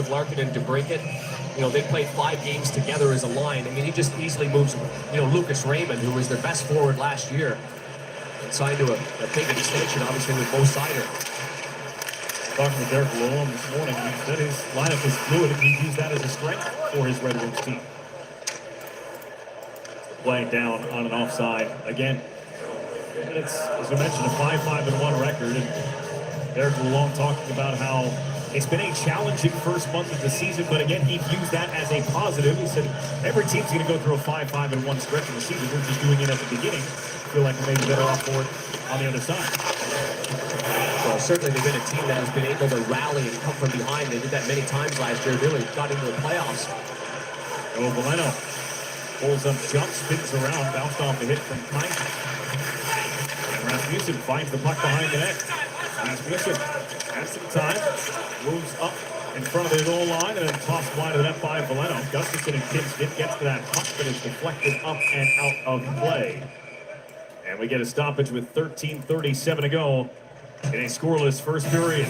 with Larkin and DeBrincat. You know, they played 5 games together as a line. I mean, he just easily moves, you know, Lucas Raymond, who was their best forward last year, and signed to a big extension, obviously, with Mo Sider. Talking to Derek Lowell this morning, he said his lineup is fluid and he'd use that as a strength for his Red Wings team. Playing down on an offside again. And it's, as we mentioned, a 5-5-1 record. And Derek Lowell talking about how it's been a challenging first month of the season, but again, he views that as a positive. He said every team's going to go through a 5-5-1 stretch in the season. We're just doing it at the beginning. Feel like we're maybe better off for it on the other side. Well, certainly they've been a team that has been able to rally and come from behind. They did that many times last year. Really got into the playoffs. Oh, Valeno pulls up, jump, spins around, bounced off the hit from Kine. Rasmussen finds the puck behind the net. Rasmussen has some time, moves up in front of his own line, and then tossed wide of the net by Valeno. Gustafsson and Kinskin gets to that puck, but it's deflected up and out of play. And we get a stoppage with 13:37 to go in a scoreless first period.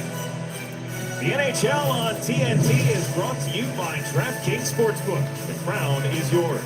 The NHL on TNT is brought to you by DraftKings Sportsbook. The crown is yours.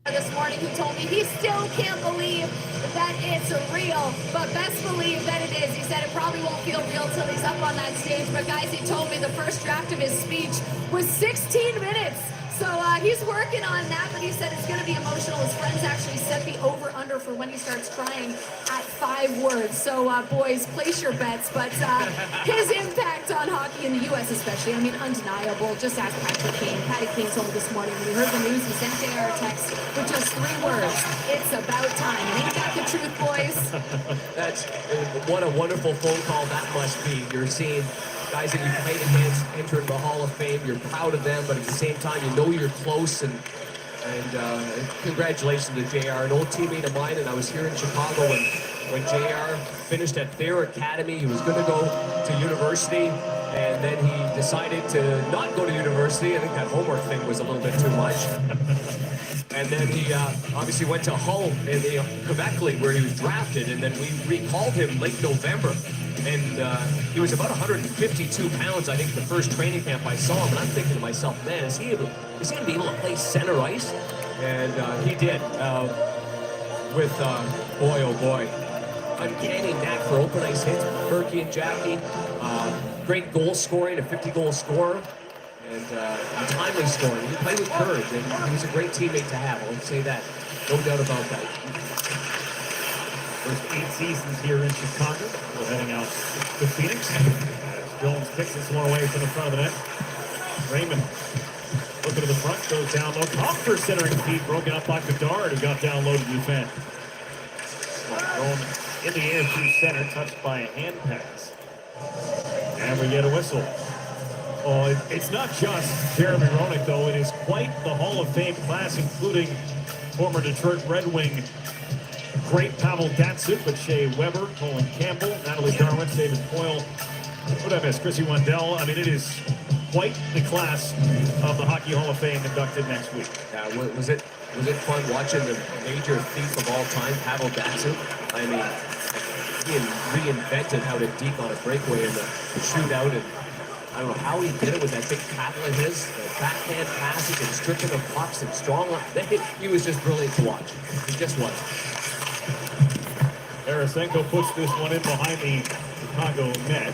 This morning, he told me he still can't believe that it's real, but best believe that it is. He said it probably won't feel real till he's up on that stage, but guys, he told me the first draft of his speech was 16 minutes. So he's working on that, but he said it's going to be emotional. His friends actually set the over-under for when he starts crying at 5 words. So boys, place your bets. But his impact on hockey in the U.S. especially, I mean, undeniable. Just ask Patrick Kane. Patty Kane told me this morning when he heard the news, he sent JR a text with just 3 words. It's about time. Ain't that the truth, boys? That's what a wonderful phone call that must be. You're seeing guys that you played against entering the Hall of Fame. You're proud of them, but at the same time, you know you're close. And congratulations to JR, an old teammate of mine. And I was here in Chicago when JR finished at their academy. He was going to go to university, and then he decided to not go to university. I think that homework thing was a little bit too much. And then he obviously went to Hull in the Quebec League where he was drafted, and then we recalled him late November. And he was about 152 pounds, I think, the first training camp I saw him. And I'm thinking to myself, man, is he going to be able to play center ice? And he did. With, boy, oh boy, uncanny knack for open ice hits, Berkey and Jackie. Great goal scoring, a 50-goal scorer. And timely scoring. He played with courage, and he was a great teammate to have. I'll say that. No doubt about that. First 8 seasons here in Chicago. We're heading out to Phoenix. Jones kicks this one away from the front of the net. Raymond looking to the front, goes down low. Hoffer centering feet, broken up by Bedard, who got down low to defend. Going in the air through center, touched by a hand pass. And we get a whistle. Oh, it's not just Jeremy Roenick, though. It is quite the Hall of Fame class, including former Detroit Red Wing great Pavel Datsyuk, but Shea Weber, Colin Campbell, Natalie Darwin, David Poyle. What did I miss? Chrissy Wendell. I mean, it is quite the class of the Hockey Hall of Fame inducted next week. Yeah, was it fun watching the major thief of all time, Pavel Datsyuk? I mean, he reinvented how to deke on a breakaway in the shootout, and I don't know how he did it with that big paddle of his, the backhand passes and stripping of pucks and strong. He was just brilliant to watch. He just was. Tarasenko puts this one in behind the Chicago net.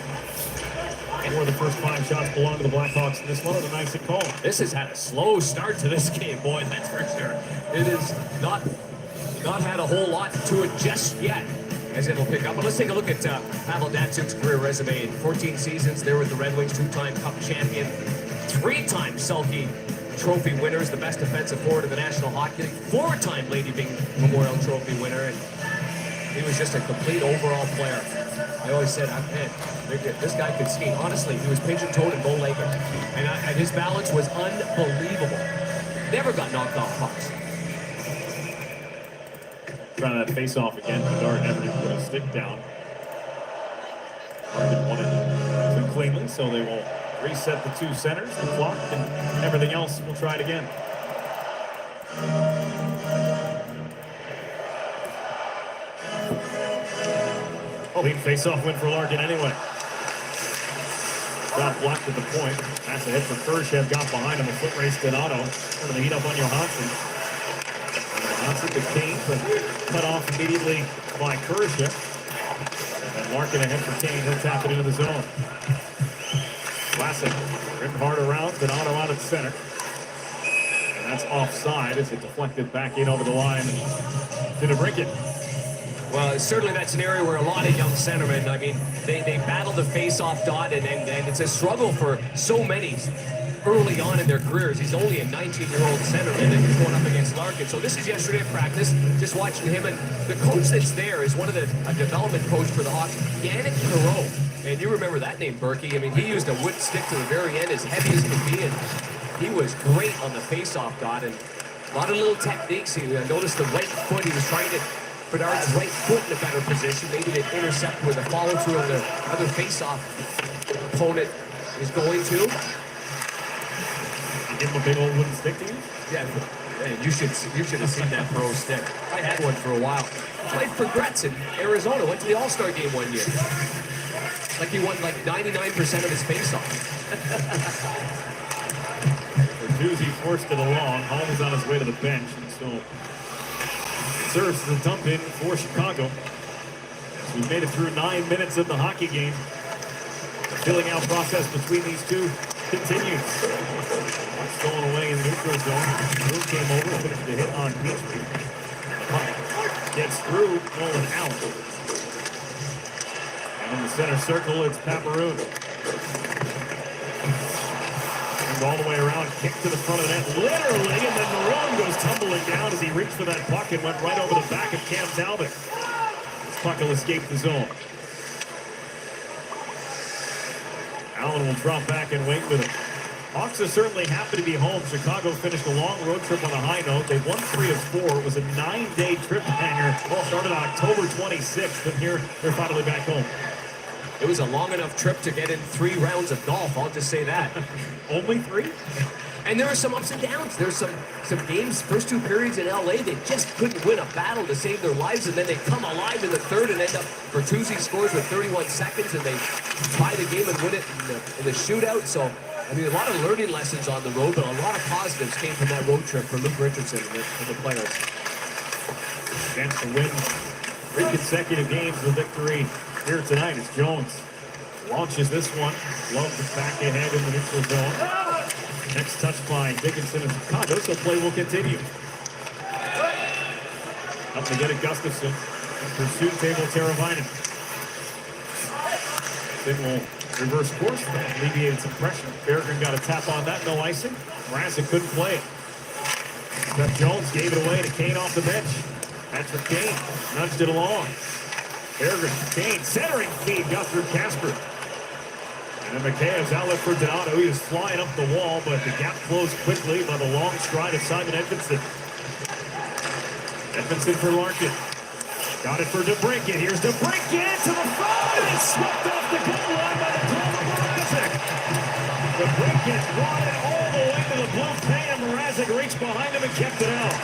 Four of the first 5 shots belong to the Blackhawks in this one, and a nice call. This has had a slow start to this game, boy, that's for sure. It has not had a whole lot to it just yet, as it'll pick up. But let's take a look at Pavel Datsyuk's career resume. 14 seasons there with the Red Wings, 2-time Cup champion, 3-time Selfie Trophy winners, the best defensive forward in the National Hockey League, 4-time Lady Byng Memorial Trophy winner, and he was just a complete overall player. I always said, man, this guy could skate. Honestly, he was pigeon-toed and bow-legged, and his balance was unbelievable. Never got knocked off pucks. Trying that face-off again. Bedard never did put a stick down. Didn't want it too cleanly, so they will reset the 2 centers, the clock, and everything else. We'll try it again. Oh, he face-off win for Larkin anyway. Got blocked at the point. That's a hit for Khrushchev. Got behind him. A foot race to Otto. Trying to heat up on Johansson. Johansson to Kane, but cut off immediately by Khrushchev. And Larkin ahead for Kane. He'll tap it into the zone. Classic. Ripped hard around, but Otto out at center. And that's offside as it deflected back in over the line to DeBrincat. Well, certainly that's an area where a lot of young centermen, I mean, they battle the face-off dot, and it's a struggle for so many early on in their careers. He's only a 19-year-old centerman, and he's going up against Larkin. So this is yesterday at practice, just watching him, and the coach that's there is one of a development coach for the Hawks, Yannick Perreault. And you remember that name, Berkey. I mean, he used a wood stick to the very end, as heavy as could be, and he was great on the face-off dot, and a lot of little techniques. He noticed the right foot. He was trying to Bedard's right foot in a better position, maybe to intercept where the follow-through of the other face-off opponent is going to. You give him a big old wooden stick to you? Yeah, man, you should have seen that pro stick. I had one for a while. Played for Gretz in Arizona, went to the All-Star game one year. Like he won like 99% of his face-offs. Bertuzzi forced it along. Hall was on his way to the bench, and so serves the dump in for Chicago. We made it through 9 minutes of the hockey game. The filling out process between these two continues. Stolen away in the neutral zone. Moon came over, finished the hit on Petrie. Puck gets through, Nolan out. And in the center circle, it's Paparoon. All the way around, kick to the front of the net, literally, and then Maroon goes tumbling down as he reached for that puck and went right over the back of Cam Talbot. This puck will escape the zone. Allen will drop back and wait with it. Hawks are certainly happy to be home. Chicago finished a long road trip on a high note. They won 3 of 4. It was a 9-day trip hanger. Started on October 26th, and here they're finally back home. It was a long enough trip to get in 3 rounds of golf, I'll just say that. Only 3? And there were some ups and downs. There's some games, first 2 periods in LA, they just couldn't win a battle to save their lives, and then they come alive in the third and end up, Bertuzzi scores with 31 seconds, and they tie the game and win it in the shootout. So, I mean, a lot of learning lessons on the road, but a lot of positives came from that road trip for Luke Richardson and the players. Chance to win 3 consecutive games of victory here tonight as Jones launches this one. Love the back ahead in the neutral zone. Next touch by Dickinson in Chicago, so play will continue. Up to get it, Gustafsson. Pursuit table, Teravainen. Then will reverse course, alleviated some pressure. Berggren got a tap on that, no icing. Mrazek couldn't play it. Seth Jones gave it away to Kane off the bench. Patrick Kane nudged it along. Peregrine, Kane, centering feed, got through Casper. And then McKay's outlet for Donato. He was flying up the wall, but the gap closed quickly by the long stride of Simon Edmondson. Edmondson for Larkin. Got it for DeBrincat. Here's DeBrincat to the front. And swept off the goal line by the glove of Mrazek. DeBrincat brought it all the way to the blue paint, and Mrazek reached behind him and kept it out.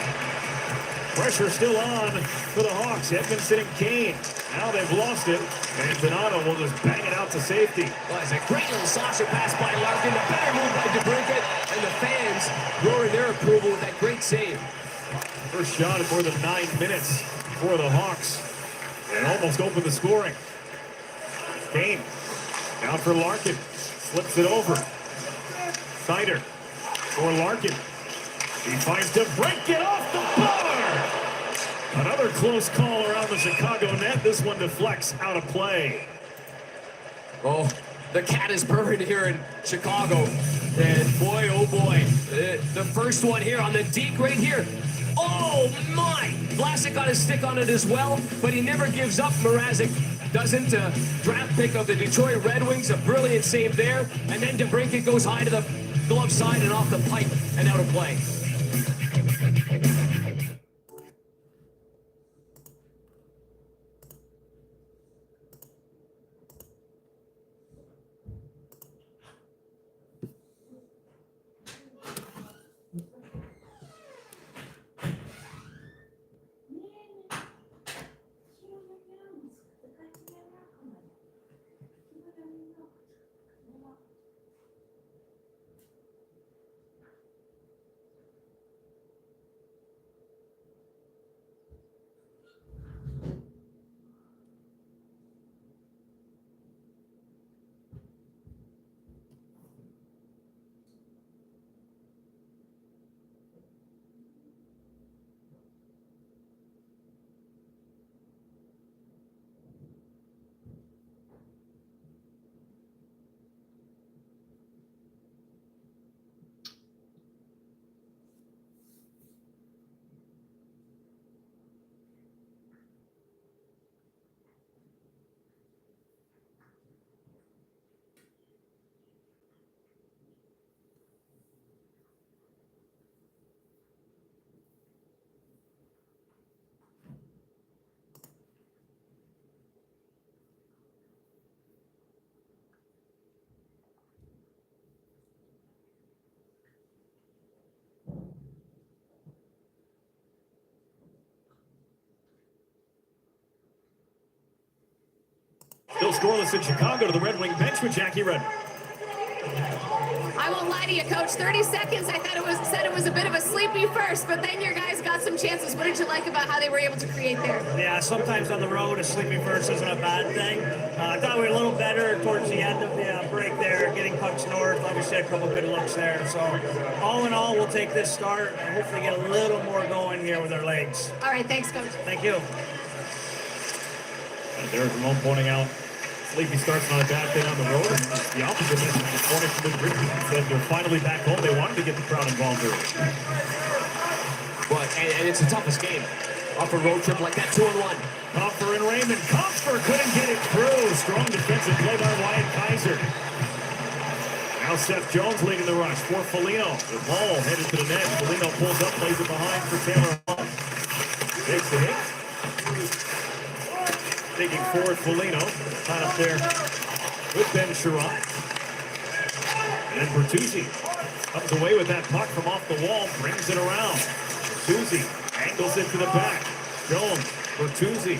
Pressure still on for the Hawks. Edmondson and Kane. Now they've lost it, and Donato will just bang it out to safety. Well, it's a great little saucer pass by Larkin. A better move by DeBrincat, and the fans roaring their approval with that great save. First shot in more than 9 minutes for the Hawks. And almost opened the scoring. Kane down for Larkin. Slips it over. Snyder for Larkin. He finds DeBrincat off the bar. Another close call around the Chicago net. This one deflects out of play. Oh, the cat is purring here in Chicago. And boy, oh boy, the first one here on the deke right here. Oh my! Vlasic got his stick on it as well, but he never gives up. Mrazek doesn't. Draft pick of the Detroit Red Wings, a brilliant save there. And then DeBrincat goes high to the glove side and off the pipe and out of play. Still scoreless in Chicago to the Red Wing bench with Jackie Redmond. I won't lie to you, Coach. 30 seconds, I thought said it was a bit of a sleepy first, but then your guys got some chances. What did you like about how they were able to create there? Yeah, sometimes on the road, a sleepy first isn't a bad thing. I thought we were a little better towards the end of the break there, getting pucks north. Obviously, a couple good looks there. So, all in all, we'll take this start and hopefully get a little more going here with our legs. All right, thanks, Coach. Thank you. And Derek Ramon pointing out sleepy starts not a bad thing on the road. And the opposite message this morning from the Grizzlies said they're finally back home. They wanted to get the crowd involved early. But and it's the toughest game. Off a road trip like that, 2-on-1. Compher and Raymond. Compher couldn't get it through. Strong defensive play by Wyatt Kaiser. Now Seth Jones leading the rush for Foligno. The ball headed to the net. Foligno pulls up, plays it behind for Taylor Hall. Takes the hit. Taking forward Foligno. Tied up there with Ben Sherratt. And then Bertuzzi comes away with that puck from off the wall, brings it around. Bertuzzi angles it to the back. Jones, Bertuzzi,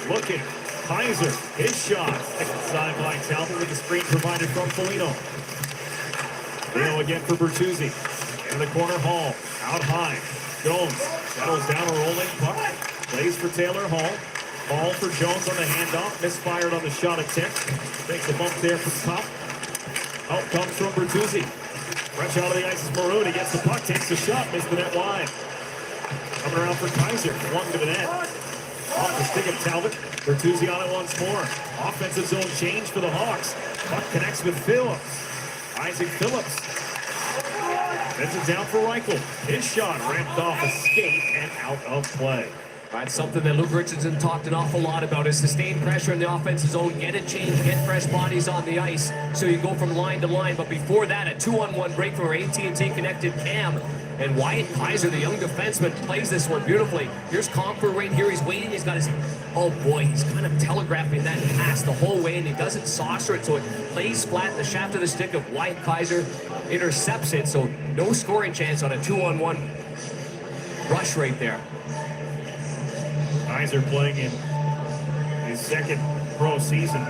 looking. Kaiser, his shot. Second side by Talbot with the screen provided from Foligno. Foligno again for Bertuzzi. In the corner, Hall. Out high. Jones settles down a rolling puck. Plays for Taylor Hall. Ball for Jones on the handoff. Misfired on the shot attempt. Takes a bump there from Top. Help comes from Bertuzzi. Fresh out of the ice is Maroon. He gets the puck, takes the shot, missed the net wide. Coming around for Kaiser. Flung to the net. Off the stick of Talbot. Bertuzzi on it once more. Offensive zone change for the Hawks. Puck connects with Phillips. Isaac Phillips. Sends it down for Reichel. His shot ramped off a skate and out of play. That's something that Luke Richardson talked an awful lot about, is sustained pressure in the offensive zone, get it changed, get fresh bodies on the ice, so you go from line to line. But before that, a 2-on-1 break from our AT&T connected cam. And Wyatt Kaiser, the young defenseman, plays this one beautifully. Here's Comfort right here. He's waiting. He's got his... Oh, boy. He's kind of telegraphing that pass the whole way, and he doesn't saucer it, so it plays flat. The shaft of the stick of Wyatt Kaiser intercepts it, so no scoring chance on a 2-on-1 rush right there. Kaiser playing in his second pro season.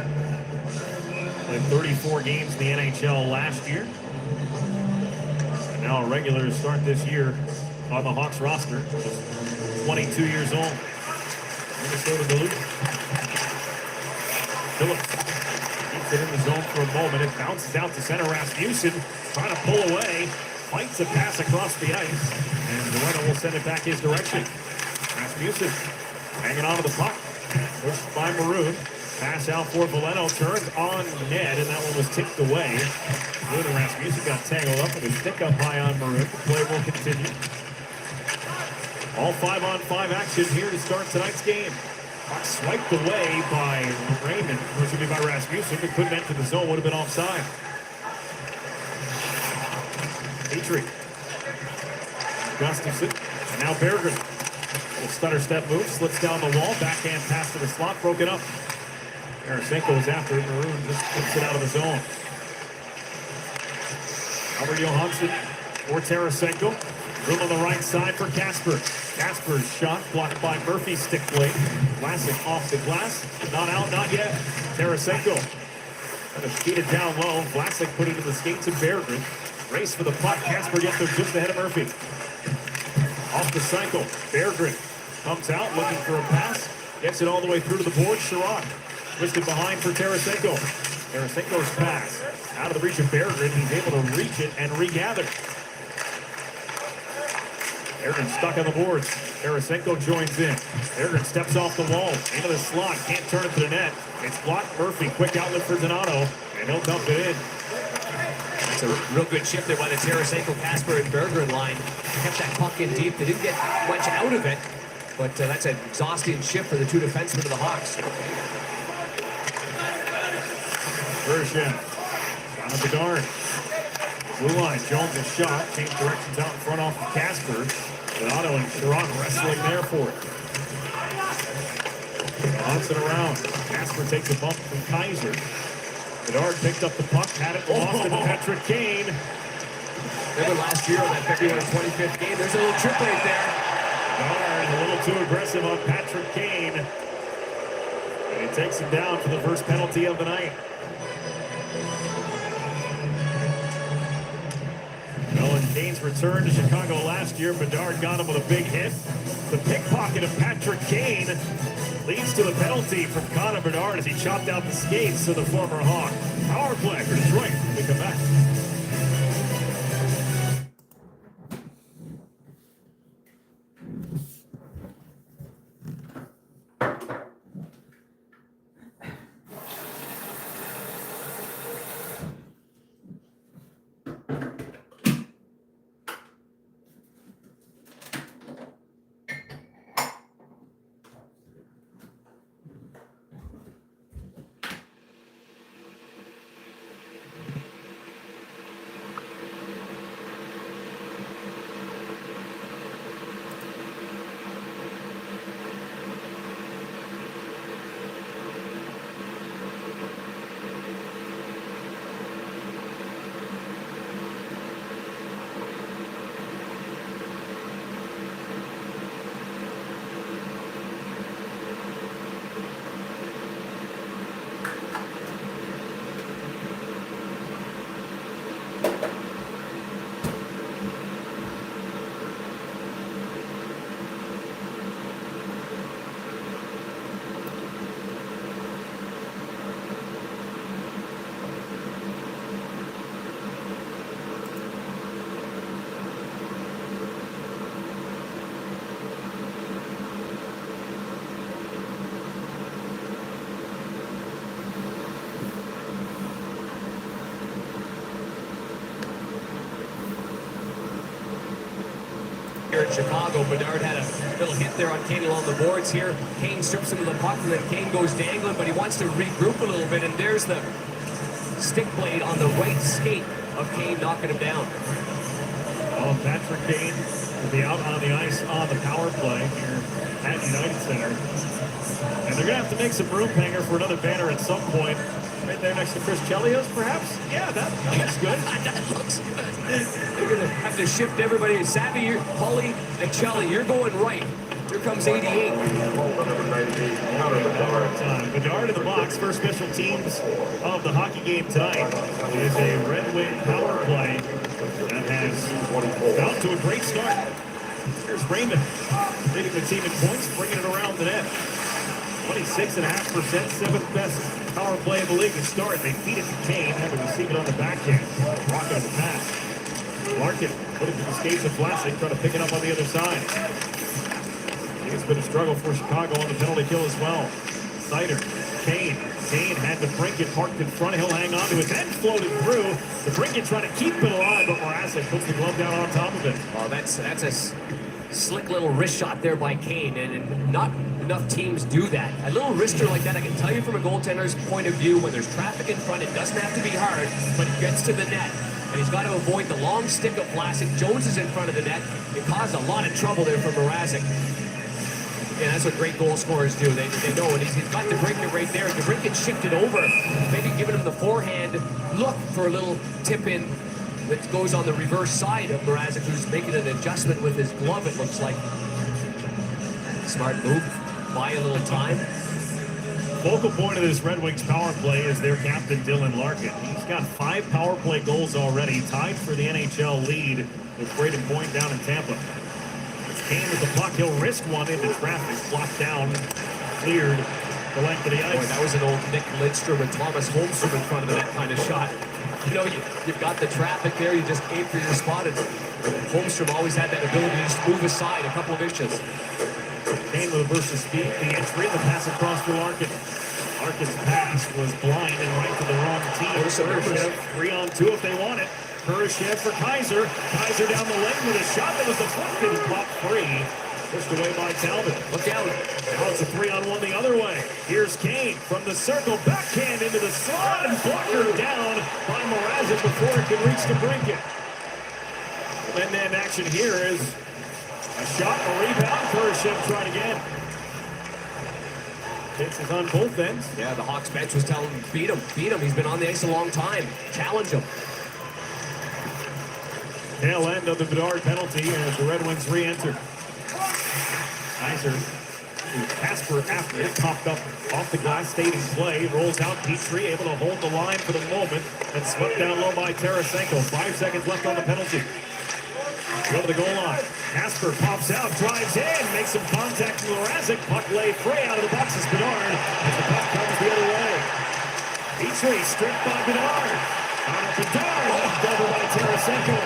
Played 34 games in the NHL last year. And now a regular to start this year on the Hawks roster. 22 years old. Minnesota Duluth. Phillips keeps it in the zone for a moment. It bounces out to center. Rasmussen trying to pull away. Fights a pass across the ice. And Dueno will send it back his direction. Rasmussen hanging on to the puck. Pushed by Maroon. Pass out for Veleno. Turns on net, and that one was tipped away. Good, and Rasmussen got tangled up with a stick up high on Maroon. The play will continue. All 5-on-5 action here to start tonight's game. Puck swiped away by Raymond. Or should be by Rasmussen, but couldn't enter the zone. Would have been offside. Petrie. Gustafson. And now Berggren. Little stutter step move, slips down the wall, backhand pass to the slot, broken up. Tarasenko is after it, Maroon just kicks it out of the zone. Albert Johansson for Tarasenko. Room on the right side for Kasper. Kasper's shot blocked by Murphy's stick blade. Vlasic off the glass, not out, not yet. Tarasenko kind of feed it down low. Vlasic put it to the skates of Berggren. Race for the puck, Kasper gets there just ahead of Murphy. Off the cycle, Berggren comes out looking for a pass, gets it all the way through to the board. Sherrod twisted behind for Tarasenko. Tarasenko's pass out of the reach of Berggren. He's able to reach it and regather. Berggren stuck on the boards. Tarasenko joins in. Berggren steps off the wall into the slot, can't turn it to the net. It's blocked. Murphy, quick outlet for Donato, and he'll dump it in. It's a real good shift there by the Tarasenko, Kasper, and Berggren line. Kept that puck in deep. They didn't get much out of it, but that's an exhausting shift for the two defensemen of the Hawks. Bergeron down at the guard. Blue line, Jones' shot. Change directions out in front off of Kasper. Donato and Sherrod wrestling there for it. Johnson around. Kasper takes a bump from Kaiser. Bedard picked up the puck, had it, lost it to Patrick Kane. Remember last year on that February 25th game, there's a little trip right there. Bedard a little too aggressive on Patrick Kane. And he takes him down for the first penalty of the night. Well, in Kane's return to Chicago last year, Bedard got him with a big hit. The pickpocket of Patrick Kane leads to the penalty from Connor Bedard as he chopped out the skates of the former Hawk. Power play for Detroit. We come back. here in Chicago. Bedard had a little hit there on Kane along the boards here. Kane strips him of the puck, and then Kane goes dangling, but he wants to regroup a little bit, and there's the stick blade on the right skate of Kane knocking him down. Oh, Patrick Kane will be out on the ice on the power play here at United Center. And they're going to have to make some room hanger for another banner at some point. Right there next to Chris Chelios, perhaps? Yeah, that looks good. That looks good. They're going to have to shift everybody. Savvy, Holly, and Chelly, you're going right. Here comes 88. Bedard in the box for special teams of the hockey game tonight. It is a Red Wing power play that has got to a great start. Here's Raymond leading the team in points, bringing it around the net. 26.5%, seventh best power play in the league to start. They feed it to Kane, had to receive it on the backhand. Rock on the pass. Larkin put it to the skates of Vlasic, trying to pick it up on the other side. It's been a struggle for Chicago on the penalty kill as well. Snyder, Kane had to brink it parked in front. He'll hang on to it, then floated through. The brink it trying to keep it alive, but Morasic puts the glove down on top of it. Oh, that's a slick little wrist shot there by Kane, and not enough teams do that. A little wrister like that, I can tell you from a goaltender's point of view, when there's traffic in front, it doesn't have to be hard, but it gets to the net. And he's got to avoid the long stick of Vlasic. Jones is in front of the net. It caused a lot of trouble there for Morasic. Yeah, that's what great goal scorers do. They know it. He's got the break it right there. The break it shifted over, maybe giving him the forehand look for a little tip in that goes on the reverse side of Morasic, who's making an adjustment with his glove, it looks like. Smart move. Buy a little time. Focal point of this Red Wings power play is their captain, Dylan Larkin. He's got 5 power play goals already, tied for the NHL lead with Braden Point down in Tampa. Kane with the puck, he'll risk one into traffic, blocked down, cleared the length of the ice. Boy, that was an old Nick Lidstrom and Thomas Holmstrom in front of the net kind of shot. You know, you've got the traffic there, you just aim for your spot, and Holmstrom always had that ability to just move aside a couple of inches. Kane with a burst of speed, the entry, the pass across for Larkin. Larkin's pass was blind and right to the wrong team. Kurashev 3-on-2 if they want it. Kurashev for Kaiser. Kaiser down the lane with a shot that was deflected and popped free. Pushed away by Talbot. Look out. Now it's a 3-on-1 the other way. Here's Kane from the circle. Backhand into the slot and blocker down by Morasic before it can reach the brinket. And then action here is a shot, a rebound. Kurashev tried again. Hits is on both ends. Yeah, the Hawks bench was telling him, beat him. He's been on the ice a long time. Challenge him. Tail end of the Bedard penalty as the Red Wings re-enter. Kaiser, Casper after it, popped up off the glass, stayed in play, rolls out. Petrie able to hold the line for the moment and swept down low by Tarasenko. 5 seconds left on the penalty. Go to the goal line. Casper pops out, drives in, makes some contact with Morasic. Puck laid free out of the box is Bedard as the puck comes the other way. Petrie stripped by Bedard. Bedard left over by Tarasenko.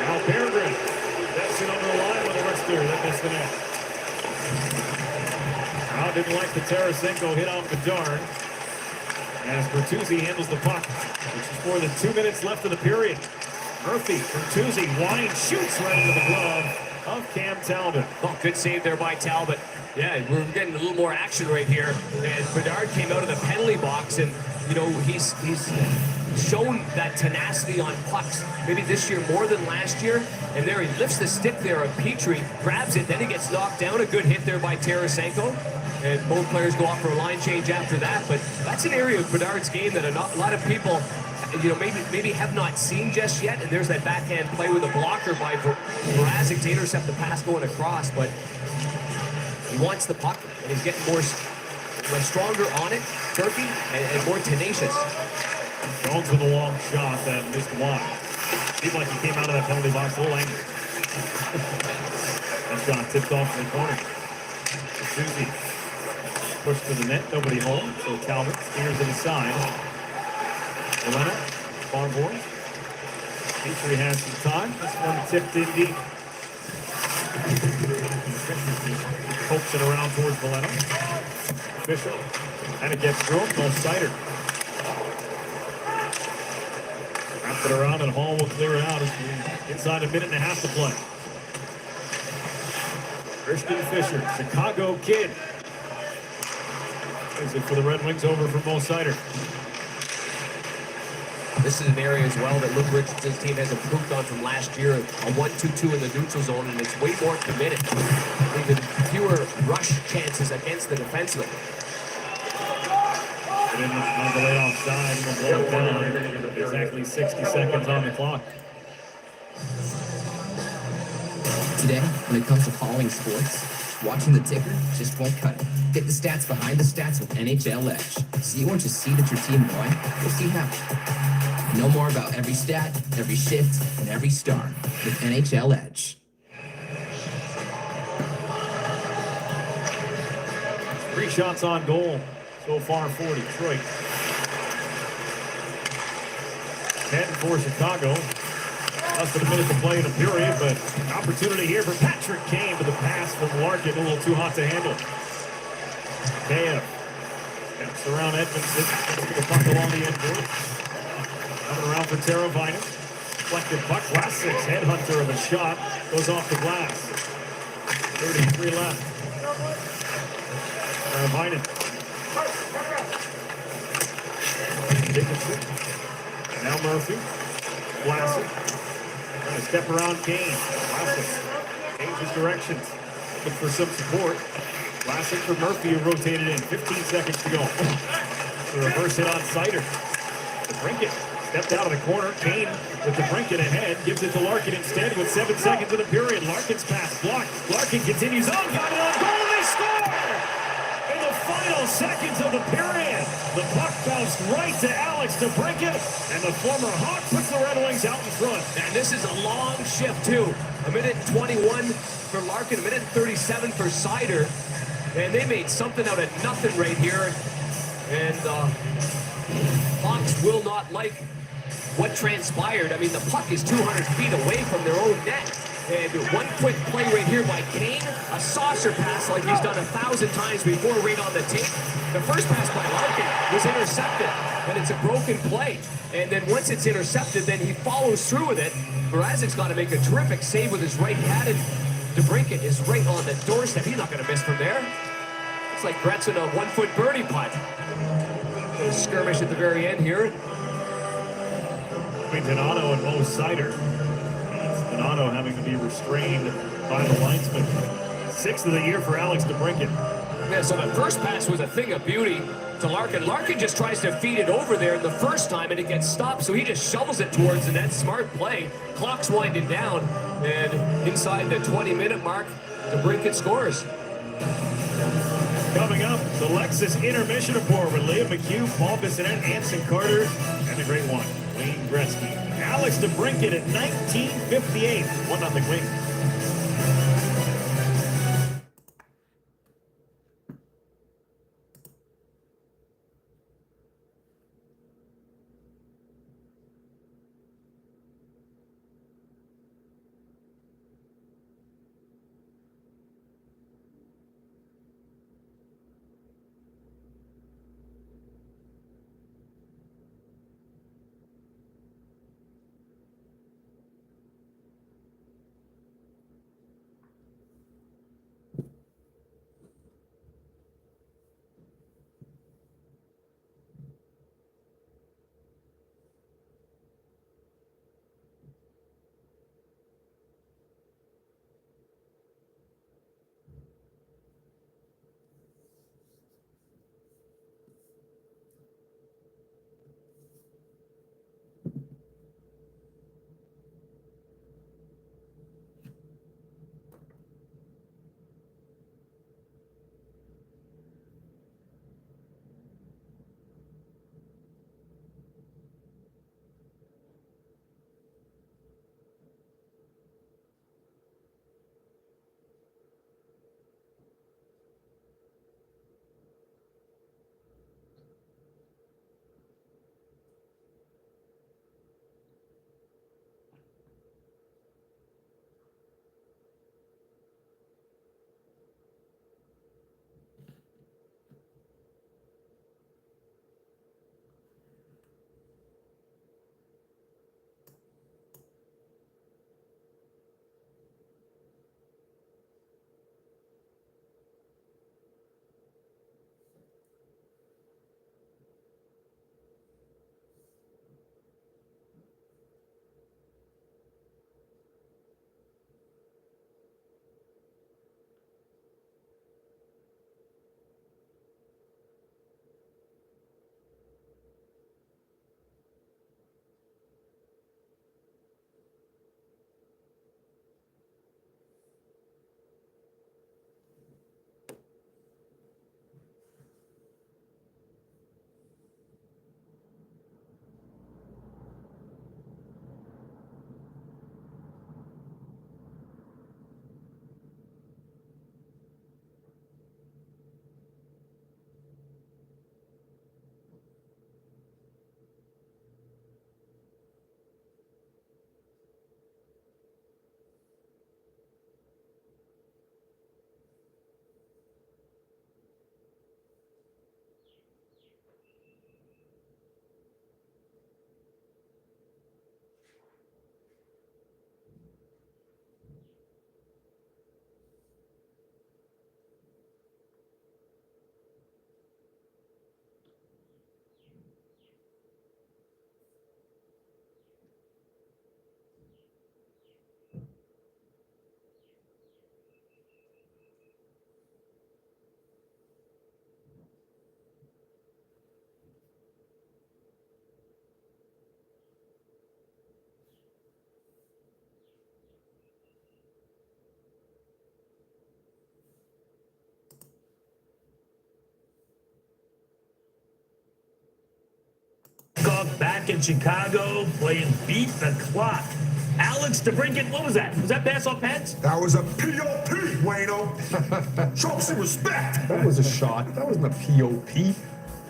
Now Berggren that's it over the line with a wrister that missed the net. Now didn't like the Tarasenko hit on Bedard as Bertuzzi handles the puck, which is more than 2 minutes left of the period. Murphy, Bertuzzi, wide shoots right into the glove of Cam Talbot. Oh, good save there by Talbot. Yeah, we're getting a little more action right here. And Bedard came out of the penalty box, and you know he's shown that tenacity on pucks. Maybe this year more than last year. And there he lifts the stick there of Petrie, grabs it, then he gets knocked down. A good hit there by Tarasenko. And both players go off for a line change after that. But that's an area of Bedard's game that a lot of people, you know, maybe have not seen just yet. And there's that backhand play with a blocker by Morasic to intercept the pass going across. But he wants the puck, and he's getting more stronger on it, turkey, and more tenacious. Jones with a long shot that missed wide. Seemed like he came out of that penalty box a little angry. That shot tipped off in the corner. Susie pushed to the net, nobody home, so Talbot steers it aside. Elena, far board. Petrie has some time. This one tipped in deep. Pokes it around towards Valeno. Fisher. And it gets through him. No Snyder. At Flip it around, and Hall will clear it out as we inside a minute and a half to play. Christian Fisher, Chicago kid. Is it for the Red Wings over from Mo Seider? This is an area as well that Luke Richardson's team has improved on from last year. A 1-2-2 in the neutral zone, and it's way more committed. Even fewer rush chances against the defenseman. And then on the laid-off side, we'll blow it down. Exactly 60 seconds on the clock. Today, when it comes to following sports, watching the ticker just won't cut it. Get the stats behind the stats with NHL Edge. So you won't just see that your team won, you'll see how. Know more about every stat, every shift, and every star with NHL Edge. 3 shots on goal so far for Detroit. 10 for Chicago. Less than a minute to play in the period, but an opportunity here for Patrick Kane, but the pass from Larkin a little too hot to handle. Kane steps around Edmondson, gets to the puck along the end board. Coming around for Teravainen. Deflected puck, Vlasic, headhunter of a shot, goes off the glass. 33 left. Teravainen. Dickinson. Now Murphy. Vlasic. Trying to step around Kane. Vlasic changes directions. Looking for some support. Vlasic for Murphy, who rotated in. 15 seconds to go. The reverse hit on Seider. DeBrincat stepped out of the corner. Kane with DeBrincat ahead. Gives it to Larkin instead with 7 seconds of the period. Larkin's pass blocked. Larkin continues on. Got it on goal. And they score! In the final seconds of the period, the puck bounced right to Alex DeBrincat, and the former Hawk puts the Red Wings out in front. And this is a long shift, too. A minute and 21 for Larkin, a minute and 37 for Seider. And they made something out of nothing right here. And Hawks will not like what transpired. I mean, the puck is 200 feet away from their own net. And one quick play right here by Kane, a saucer pass like he's done 1,000 times before right on the tape. The first pass by Larkin was intercepted, and it's a broken play. And then once it's intercepted, then he follows through with it. Mrazek's got to make a terrific save with his right-handed. DeBrincat is right on the doorstep. He's not going to miss from there. It's like Gretzky a one-foot birdie putt. A skirmish at the very end here. Between Donato and Mo Seider. Donato having to be restrained by the linesman. 6th of the year for Alex DeBrincat. Yeah, so the first pass was a thing of beauty to Larkin. Larkin just tries to feed it over there the first time, and it gets stopped, so he just shovels it towards the net. Smart play. Clock's winding down, and inside the 20-minute mark, DeBrincat scores. Coming up, the Lexus Intermission Report with Liam McHugh, Paul Bissonnette, Anson Carter, and the great one, Wayne Gretzky. Alex DeBrincat at 1958. 1-0 Wings. back in Chicago playing Beat the Clock. Alex DeBrincat, what was that? Was that pass off heads? That was a POP, Wayno. Show some respect. That was a shot. That wasn't a POP.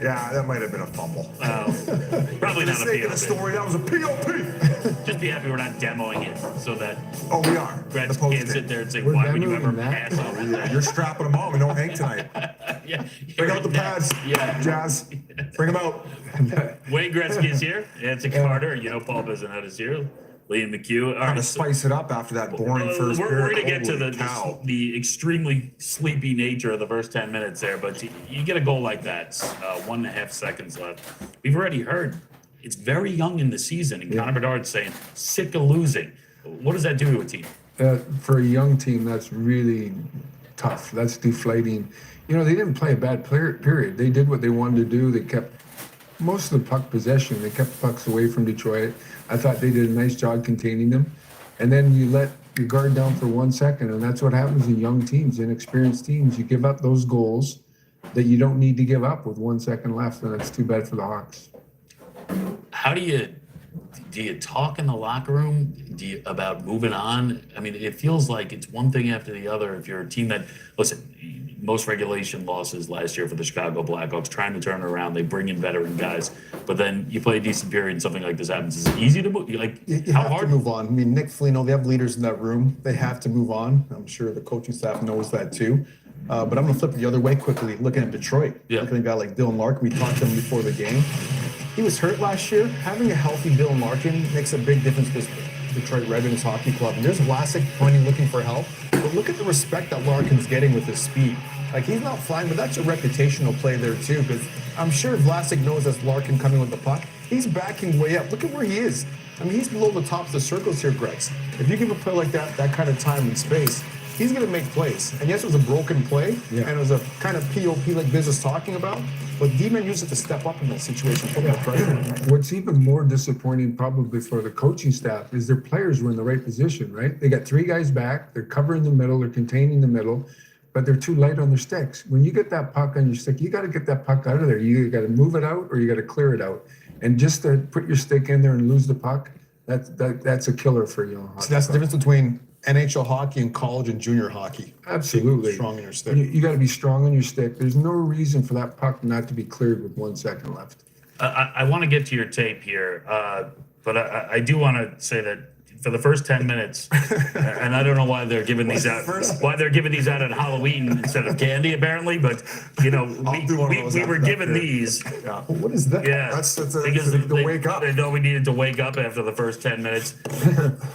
Yeah, that might have been a fumble. Probably For the not a sake of the POP. story, that was a POP. Just be happy we're not demoing it so that Oh, we are. Reds The post can't it. sit there and say, We're why would you demoing ever that? pass off Yeah, you're strapping them on. We don't hang tonight. Yeah. Bring out the pads, Yeah. Jazz. Bring them out. Wayne Gretzky is here. Anson Carter. You know Paul Bissonnette is here. Liam McHugh. All Trying right, to so- spice it up after that boring first we're period. going to get to Holy cow. the extremely sleepy nature of the first 10 minutes there, but you get a goal like that, 1.5 seconds left. We've already heard it's very young in the season, and Connor Bedard's saying, sick of losing. What does that do to a team? For a young team, that's really tough. That's deflating. You know, they didn't play a bad period. They did what they wanted to do. They kept most of the puck possession. They kept pucks away from Detroit. I thought they did a nice job containing them. And then you let your guard down for 1 second, and that's what happens in young teams, inexperienced teams. You give up those goals that you don't need to give up with 1 second left, and it's too bad for the Hawks. How do you talk in the locker room about moving on? I mean, it feels like it's one thing after the other. If you're a team that, listen, most regulation losses last year for the Chicago Blackhawks, trying to turn it around, they bring in veteran guys, but then you play a decent period and something like this happens. Is it easy to move? Like, You how have hard? to move on. I mean, Nick Foligno, they have leaders in that room. They have to move on. I'm sure the coaching staff knows that too. But I'm going to flip it the other way quickly, looking at Detroit. Yeah. Looking at a guy like Dylan Larkin. We talked to him before the game. He was hurt last year. Having a healthy Dylan Larkin makes a big difference for Detroit Red Wings Hockey Club. And there's Vlasic pointing, looking for help. But look at the respect that Larkin's getting with his speed. Like, he's not flying, but that's a reputational play there too, because I'm sure Vlasic knows that's Larkin coming with the puck. He's backing way up. Look at where he is. I mean, he's below the tops of the circles here, Gregs. If you give a play like that kind of time and space, he's going to make plays. And yes, it was a broken play, and it was a kind of POP like Biz is talking about, but D-Man used it to step up in that situation, put that pressure. What's even more disappointing probably for the coaching staff is their players were in the right position, right? They got 3 guys back, they're covering the middle, they're containing the middle, but they're too light on their sticks. When you get that puck on your stick, you got to get that puck out of there. You got to move it out or you got to clear it out. And just to put your stick in there and lose the puck, that's a killer for you. So that's the difference between NHL hockey and college and junior hockey. Absolutely. Strong in your stick. You got to be strong on your stick. There's no reason for that puck not to be cleared with 1 second left. I want to get to your tape here, but I do want to say that for the first 10 minutes, and I don't know why they're giving these out. Why they're giving these out at Halloween instead of candy, apparently. But you know, we were given these. Yeah. What is that? Yeah, That's because to wake up. They know we needed to wake up after the first 10 minutes.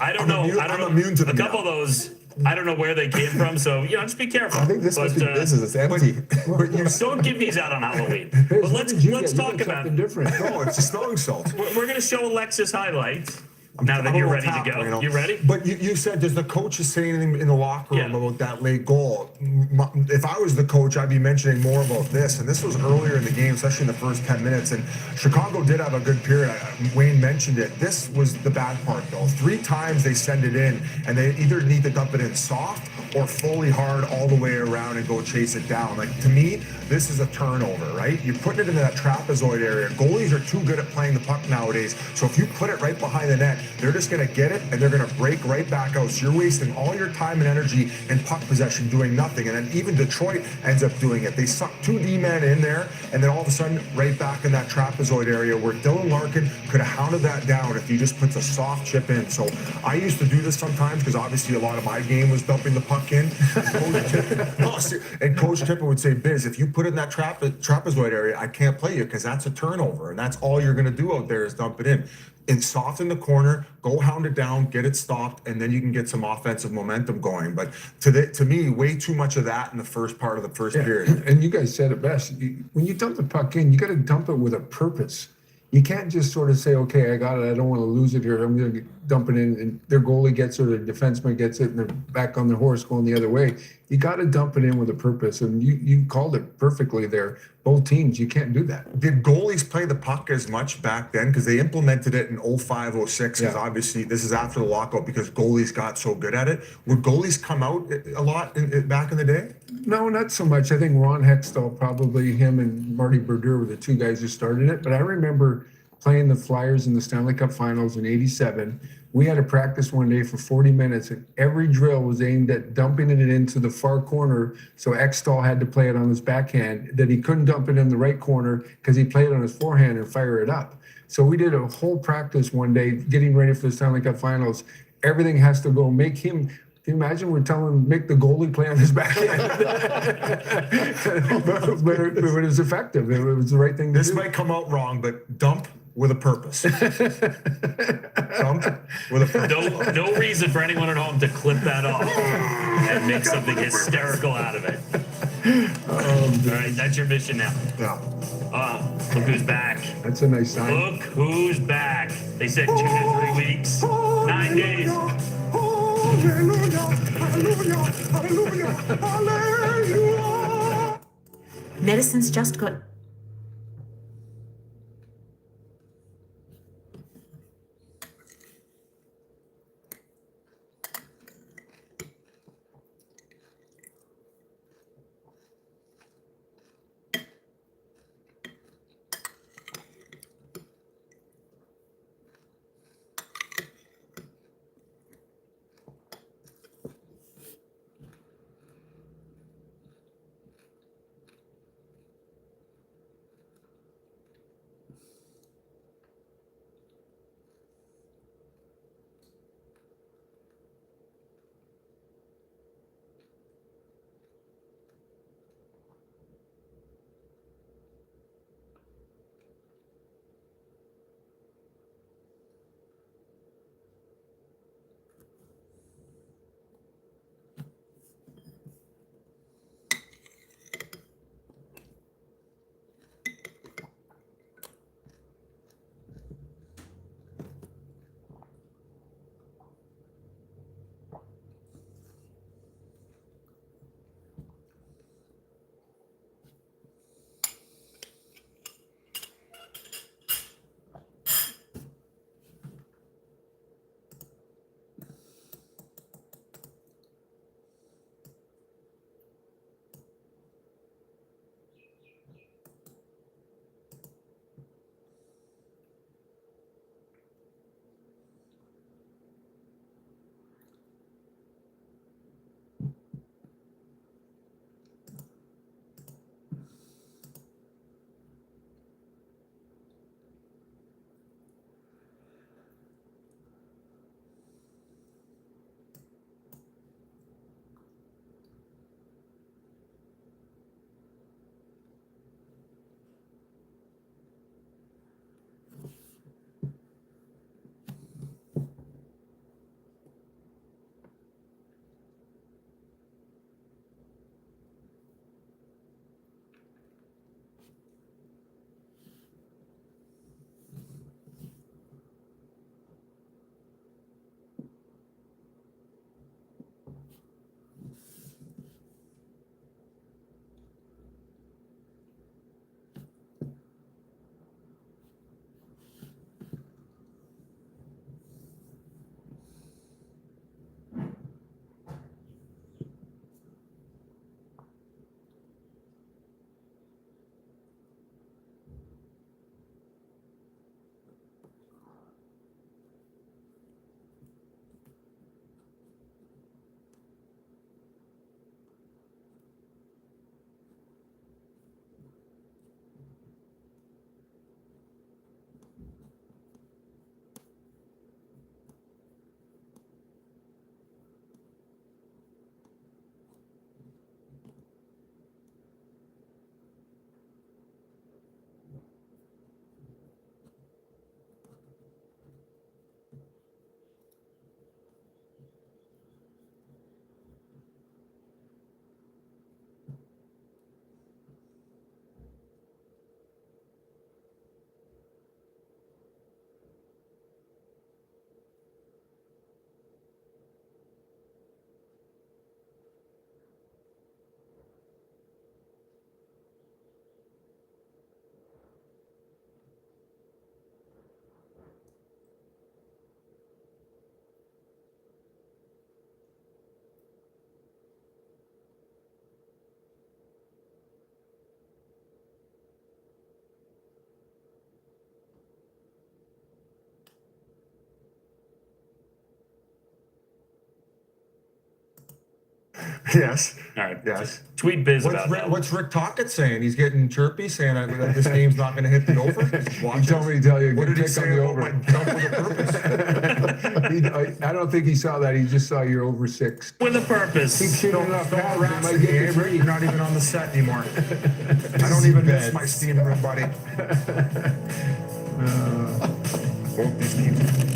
I don't know. I don't I'm know. immune to A them couple now. of those. I don't know where they came from, so just be careful. I think this must be business. It's empty. But you Don't give these out on Halloween. Hey, But what let's did you let's get? You talk got about. something different. No, it's a smelling salt. We're going to show Alexis highlights. Now that I'm a you're little ready to tapped, go. you know. You ready? But you said, does the coach say anything in the locker room Yeah. about that late goal? If I was the coach, I'd be mentioning more about this. And this was earlier in the game, especially in the first 10 minutes. And Chicago did have a good period. Wayne mentioned it. This was the bad part, though. 3 times they send it in, and they either need to dump it in soft or fully hard all the way around and go chase it down. Like, to me, this is a turnover, right? You're putting it into that trapezoid area. Goalies are too good at playing the puck nowadays. So if you put it right behind the net, they're just going to get it and they're going to break right back out. So you're wasting all your time and energy in puck possession doing nothing. And then even Detroit ends up doing it. They suck 2 D-men in there, and then all of a sudden, right back in that trapezoid area where Dylan Larkin could have hounded that down if he just puts a soft chip in. So I used to do this sometimes because obviously a lot of my game was dumping the puck in. And Coach Tippett would say, Biz, if you put it in that trapezoid area, I can't play you because that's a turnover. And that's all you're going to do out there is dump it in. And soften the corner, go hound it down, get it stopped, and then you can get some offensive momentum going. But to me, way too much of that in the first part of the first period. And you guys said it best. When you dump the puck in, you got to dump it with a purpose. You can't just sort of say, okay, I got it. I don't want to lose it here. I'm going to dump it in, and their goalie gets it, or their defenseman gets it, and they're back on their horse going the other way. You got to dump it in with a purpose, and you called it perfectly there. Both teams, you can't do that. Did goalies play the puck as much back then? Because they implemented it in 05, 06, because Yeah. obviously this is after the lockout because goalies got so good at it. Would goalies come out a lot back in the day? No, not so much. I think Ron Hextall, probably him and Marty Brodeur were the 2 guys who started it. But I remember playing the Flyers in the Stanley Cup Finals in '87. We had a practice one day for 40 minutes, and every drill was aimed at dumping it into the far corner. So Ekstall had to play it on his backhand, that he couldn't dump it in the right corner because he played on his forehand and fire it up. So we did a whole practice one day getting ready for the Stanley Cup Finals. Everything has to go. Make him. Can you imagine we're telling him make the goalie play on his backhand? but it was effective. It was the right thing to do. This might come out wrong, but dump with a purpose. Dump with a purpose. No reason for anyone at home to clip that off and make something hysterical out of it. All right, that's your mission now. Yeah. Look who's back. That's a nice sign. Look who's back. They said 2 to 3 weeks, 9 days. Hallelujah, hallelujah, hallelujah, hallelujah. Medicine's just got. Yes. All right. Yes. Tweet Biz about that. What's Rick Tocchet saying? He's getting chirpy, saying that this game's not going to hit the over. He told me to tell you, What good did he pick say on the about over. my dunk with a purpose? I don't think he saw that. He just saw you're over 6. With a purpose. Keep shooting Don't enough harass pads, me, you might get eh, the Rick? three. You're not even on the set anymore. I don't even miss my steam room, buddy. Both these teams.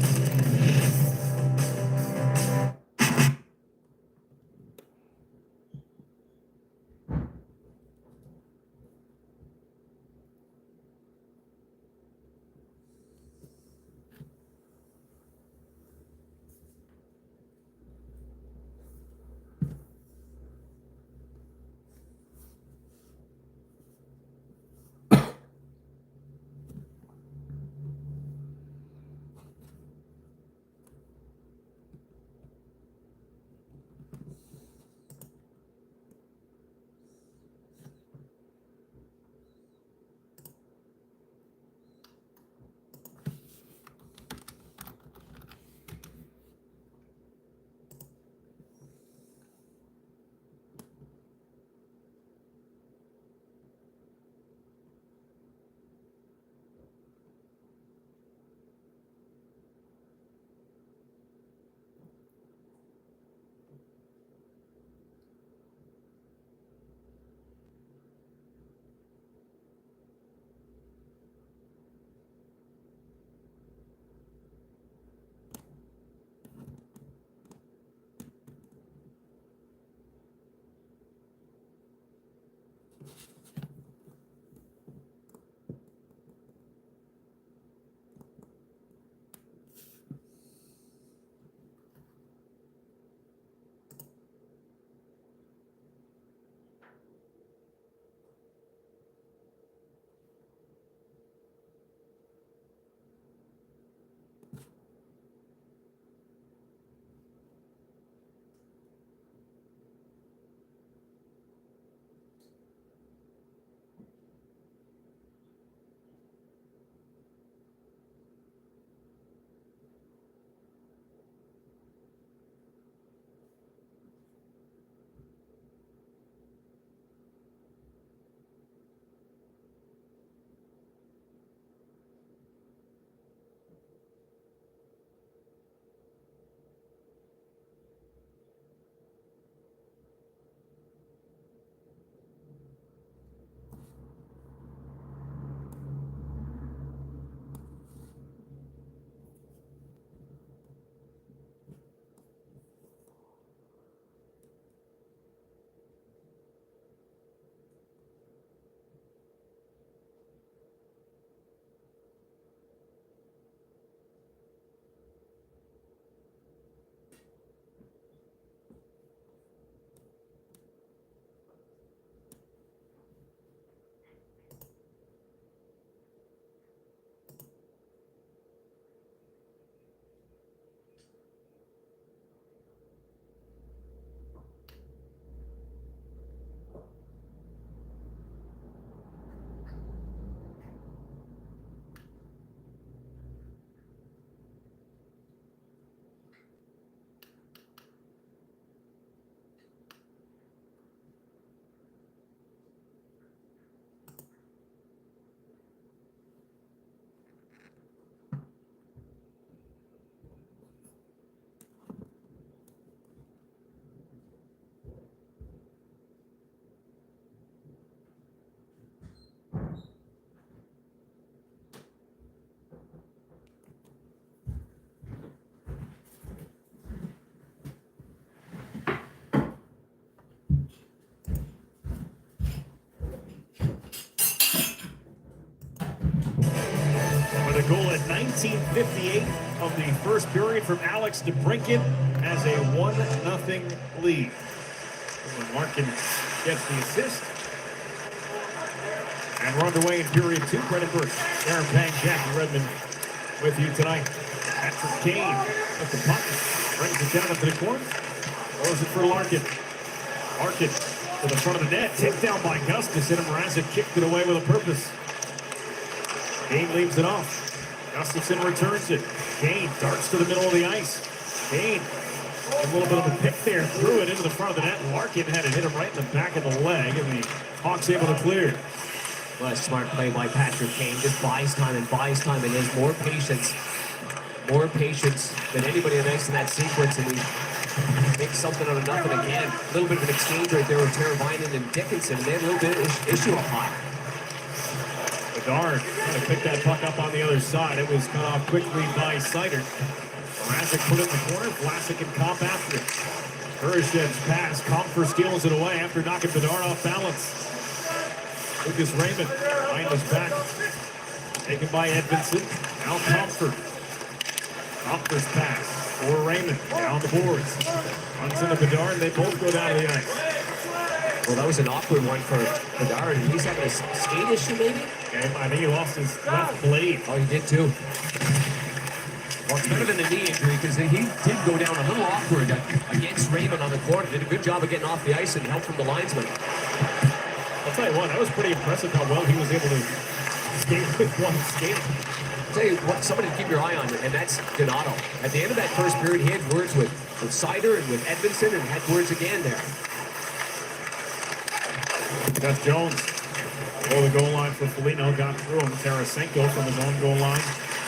With a goal at 19:58 of the first period from Alex DeBrincat as a 1-0 lead. When Larkin gets the assist. And we're underway in period 2. Brendan Burke, Aaron Pang, Jackie Redmond with you tonight. Patrick Kane with the puck. Brings it down into the corner. Throws it for Larkin. Larkin to the front of the net. Tipped down by Gustafson, and Mrazek kicked it away with a purpose. Kane leaves it off. Gustafson returns it. Kane darts to the middle of the ice. Kane A little bit of a pick there, threw it into the front of the net. Larkin had it hit him right in the back of the leg, and the Hawks able to clear. Well, a smart play by Patrick Kane. Just buys time, and there's more patience than anybody on ice in that sequence, and he makes something out of nothing again. A little bit of an exchange right there with Teravainen and Dickinson. They had a little bit of issue up high. Bedard trying to pick that puck up on the other side. It was cut off quickly by Seider. Mrazek put it in the corner. Vlasic and Kopp after it. Bereshev's pass. Comfer steals it away after knocking Bedard off balance. Lucas Raymond behind his back. Taken by Edvinsson. Now Comfer. Comfer's pass for Raymond. Down the boards. Runs into Bedard. They both go down to the ice. Well, that was an awkward one for Bedard. He's having a skate issue, maybe? Okay, I think he lost his left blade. Oh, he did too. Well, it's better than a knee injury because he did go down a little awkward against Raymond on the corner. Did a good job of getting off the ice and help from the linesman. I'll tell you what, that was pretty impressive how well he was able to skate with one skate. I'll tell you what, somebody to keep your eye on, and that's Donato. At the end of that first period, he had words with Seider and with Edvinsson, and had words again there. Gus Jones below the goal line for Foligno, got through him. Tarasenko from his own goal line.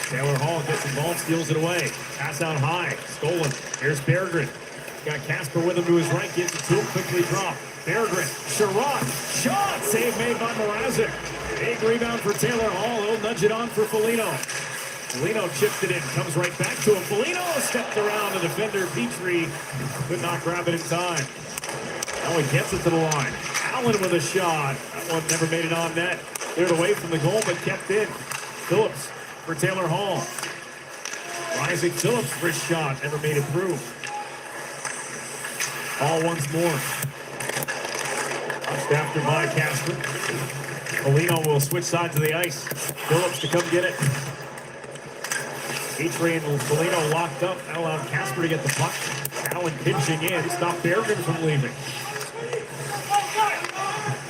Taylor Hall gets involved, steals it away. Pass out high, stolen. Here's Berggren. Got Casper with him to his right, gets it to him, quickly dropped. Berggren, Sherrod, shot, save made by Mrazek. Big rebound for Taylor Hall, he'll nudge it on for Foligno. Foligno chipped it in, comes right back to him. Foligno stepped around the defender, Petrie could not grab it in time. Now he gets it to the line. Allen with a shot. That one never made it on net. Cleared away from the goal, but kept in. Phillips for Taylor Hall. Isaac Phillips for his shot. Never made it through. Hall once more. Pushed after by Casper. Foligno will switch sides of the ice. Phillips to come get it. Petrie and Foligno locked up. That allowed Casper to get the puck. Allen pinching in. Stop Berggren from leaving.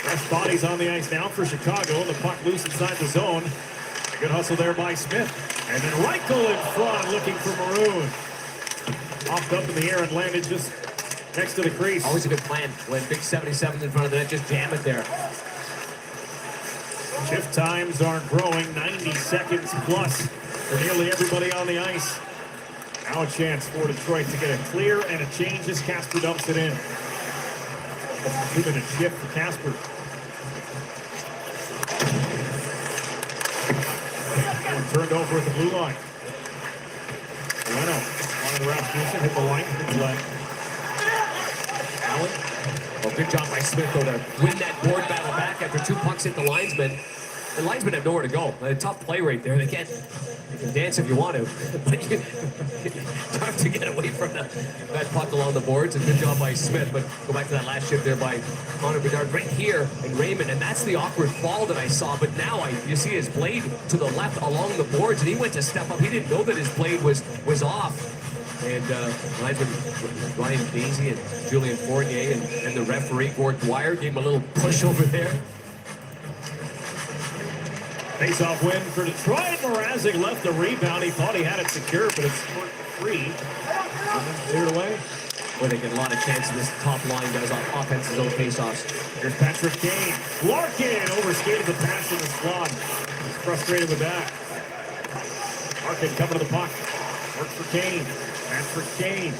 Fresh bodies on the ice now for Chicago. The puck loose inside the zone. Good hustle there by Smith. And then Reichel in front looking for Maroon. Popped up in the air and landed just next to the crease. Always a good plan. When big 77's in front of the net, just jam it there. Shift times are growing, 90 seconds plus for nearly everybody on the ice. Now a chance for Detroit to get a clear and a change as Casper dumps it in. A 2-minute shift for Casper. And turned over at the blue line. Bueno, on the Rasmussen, hit the line, hit the leg. Allen. Well, good job by Smith, though, to win that board battle back after 2 pucks hit the linesman. The linesmen have nowhere to go. A tough play right there. They can dance if you want to, but you have to get away from that puck along the boards. And good job by Smith. But go back to that last shift there by Connor Bedard right here and Raymond. And that's the awkward fall that I saw. But now you see his blade to the left along the boards, and he went to step up. He didn't know that his blade was off. And linesman Ryan Daisy and Julian Fournier and the referee Gord Dwyer gave him a little push over there. Face-off win for Detroit. Mrazek left the rebound. He thought he had it secure, but it's free. Cleared away. Boy, they get a lot of chances. This top line does on offense's own face-offs. Here's Patrick Kane. Larkin overskated the pass in the slot. He's frustrated with that. Larkin coming to the puck. Works for Kane. Patrick Kane.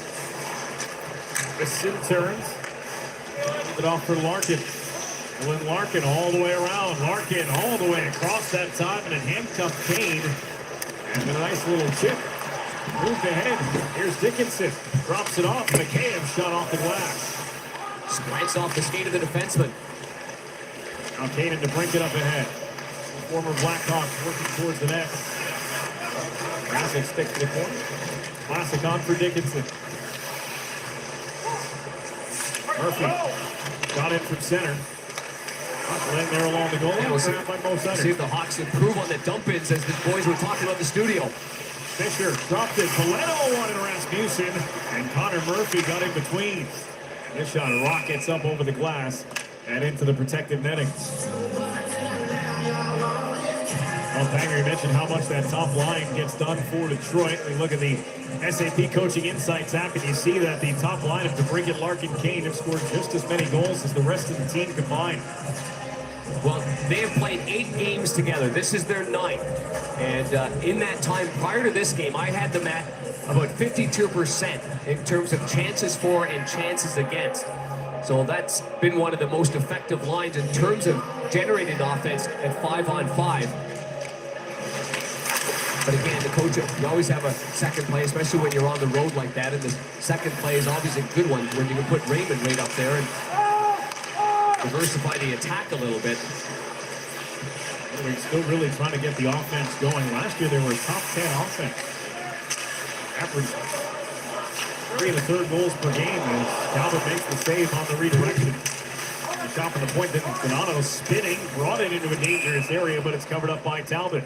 Listen turns. Leave it off for Larkin. Glenn Larkin all the way around. Larkin all the way across that time, and it handcuffed Kane. And a nice little chip. Moved ahead. Here's Dickinson. Drops it off. McCabe shot off the glass. Just glance off the skate of the defenseman. Now Kane to bring it up ahead. Former Blackhawks working towards the net. Classic stick to the corner. Classic on for Dickinson. Murphy got in from center. Laying there along the goal line. We'll see See if the Hawks improve on the dump-ins as the boys were talking about the studio. Fisher dropped it. Poletto wanted Rasmussen, and Connor Murphy got in between. This shot rockets up over the glass and into the protective netting. Well, Panger, you mentioned how much that top line gets done for Detroit. We look at the SAP Coaching Insights app, and you see that the top line of DeBrincat, Larkin, Kane have scored just as many goals as the rest of the team combined. Well, they have played 8 games together. This is their 9th. And in that time, prior to this game, I had them at about 52% in terms of chances for and chances against. So that's been one of the most effective lines in terms of generating offense at 5-on-5. But again, the coach, you always have a second play, especially when you're on the road like that. And the second play is always a good one when you can put Raymond right up there and diversify the attack a little bit. We're still really trying to get the offense going. Last year, they were a top 10 offense. Average 3 1/3 goals per game as Talbot makes the save on the redirection. The shot from the point, then Donato spinning, brought it into a dangerous area, but it's covered up by Talbot.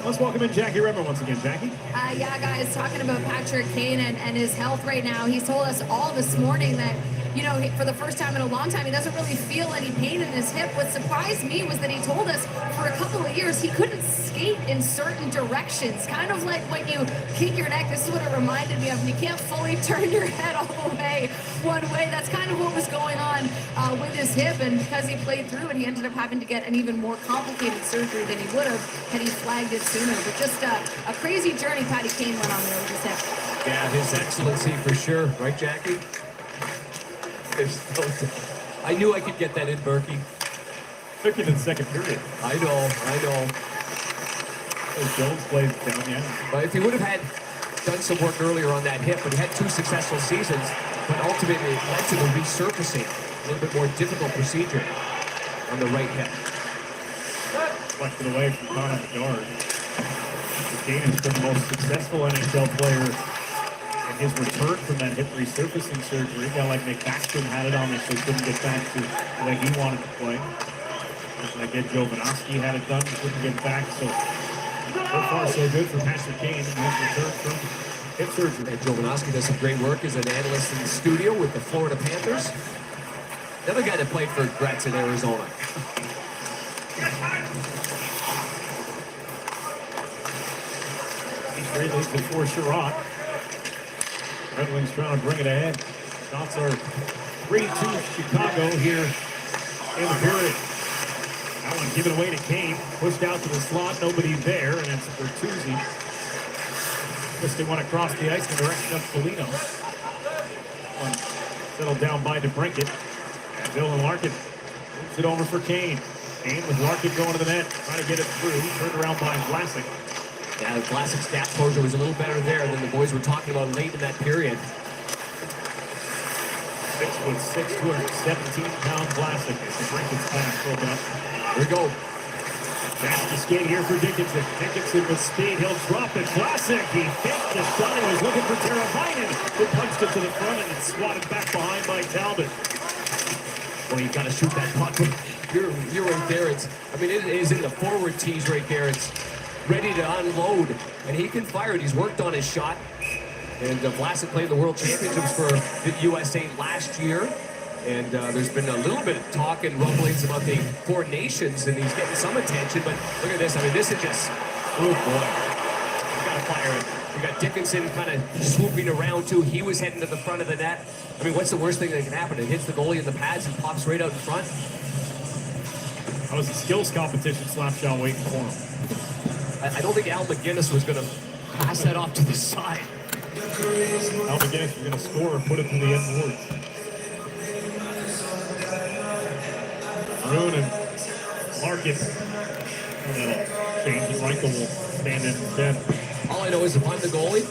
Let's welcome in Jackie Redmer once again. Jackie? Yeah, guys, talking about Patrick Kane and his health right now. He's told us all this morning that, you know, for the first time in a long time, he doesn't really feel any pain in his hip. What surprised me was that he told us for a couple of years he couldn't skate in certain directions. Kind of like when you kick your neck. This is what it reminded me of. And you can't fully turn your head all the way one way. That's kind of what was going on with his hip. And because he played through it, he ended up having to get an even more complicated surgery than he would have had he flagged it sooner. But just a crazy journey Patty Kane went on there with his hip. Yeah, his excellency for sure. Right, Jackie? I knew I could get that in, Berkey. Took it in the second period. I know. As Jones plays down, yeah. But if he would have had done some work earlier on that hip, but he had 2 successful seasons, but ultimately it led to the resurfacing. A little bit more difficult procedure on the right hip. Deflected away from Connor Bedard. Kane has been the most successful NHL player in his return from that hip resurfacing surgery. A guy like Nick Baxton had it on this, so he couldn't get back to the way he wanted to play. Like Ed Jovanovski had it done, he couldn't get back. So far so good for Patrick Kane in his return from hip surgery. And Jovanovski does some great work as an analyst in the studio with the Florida Panthers. Another guy that played for Gretz in Arizona. He's great leads before Sherrod. Red Wings trying to bring it ahead. Shots are 3-2 Chicago here in the period. That one given away to Kane. Pushed out to the slot. Nobody there, and it's Bertuzzi. Twisting one across the ice in the direction of Foligno. One settled down by DeBrincat. And Dylan Larkin moves it over for Kane. Kane with Larkin going to the net, trying to get it through. Turned around by Vlasic. Yeah, the classic stat closure was a little better there than the boys were talking about late in that period. 6'6", 217-pound Vlasic as DeBrincat's pass broken up. Here we go. Fast to skate here for Dickinson. Dickinson with speed. He'll drop it. Vlasic. He faked the shot. He was looking for Teravainen, who punched it to the front and it's swatted back behind by Talbot. Well, you got to shoot that puck. You're right there. It is in the forward tees right there. It's ready to unload, and he can fire it. He's worked on his shot. And Vlasic played the World Championships for the USA last year. And there's been a little bit of talk and rumblings about the Four Nations, and he's getting some attention. But look at this. This is just, oh boy. You got to fire it. You got Dickinson kind of swooping around too. He was heading to the front of the net. What's the worst thing that can happen? It hits the goalie in the pads and pops right out in front. That was a skills competition slap shot waiting for him. I don't think Al McGinnis was going to pass that off to the side. Al McGinnis was going to score and put it to the end boards. Maroon and Larkin. And that'll change. And Michael will stand in instead. All I know is if I'm the goalie,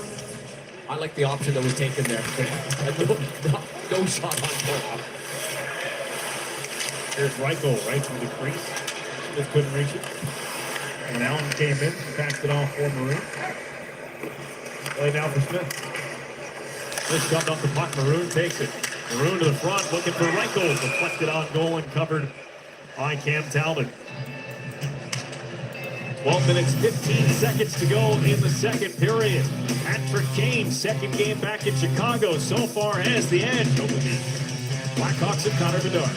I like the option that was taken there. No shot on goal. Here's Reichel right through the crease. Just couldn't reach it. And Allen came in and passed it off for Maroon. Play now for Smith. Smith shoved off the puck. Maroon takes it. Maroon to the front, looking for Reichel. Deflected on goal and covered by Cam Talbot. 12 minutes, 15 seconds to go in the second period. Patrick Kane, second game back in Chicago, so far has the edge over the Blackhawks and Connor Bedard.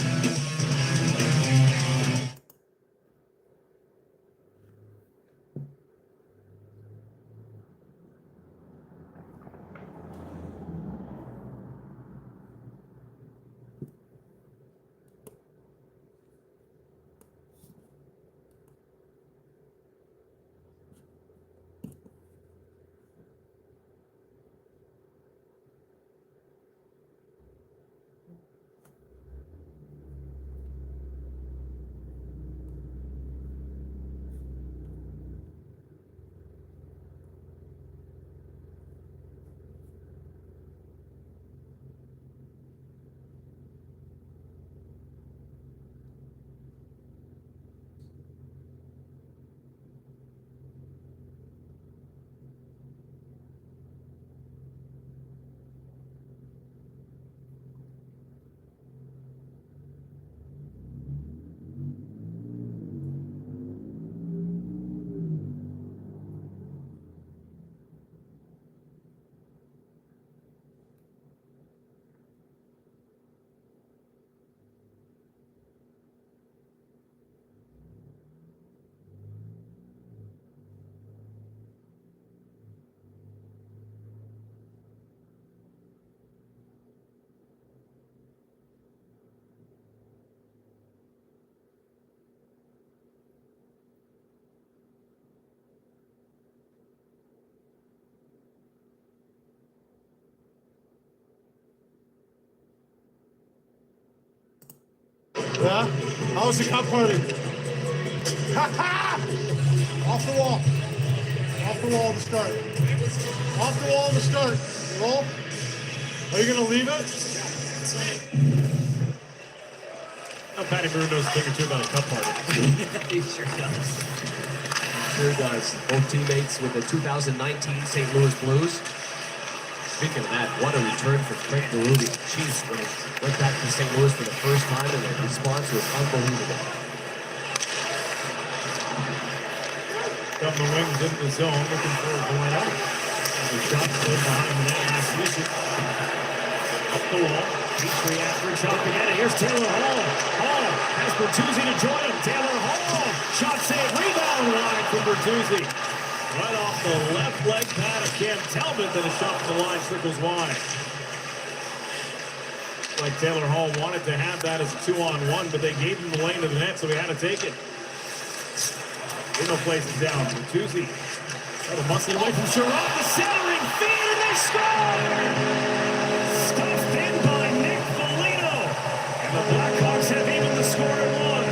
Yeah? How was the cup party? Off the wall. Off the wall to start. Off the wall to start. Roll. Are you going to leave it? Patty Maroon knows a thing or two about a cup party. He sure does. Sure does. Both teammates with the 2019 St. Louis Blues. Speaking of that, what a return for Craig Berube. Chiefs when he went back to St. Louis for the first time, and the response was unbelievable. Got the wings into the zone, looking for Valeno. The shot played behind the net, and Swish it. Up the wall. Petrie after a shot again, and here's Taylor Hall. Hall has Bertuzzi to join him. Taylor Hall, shot save, rebound line from Bertuzzi. Right off the left leg pad of Cam Talbot, then a shot from the line circles wide. Like Taylor Hall wanted to have that as a 2-on-1, but they gave him the lane to the net, so he had to take it. Lino places down. Bertuzzi. Got a muscle away from Sherrod. The centering feed, and they score! Stuffed in by Nick Foligno. And the Blackhawks have even the score at 1.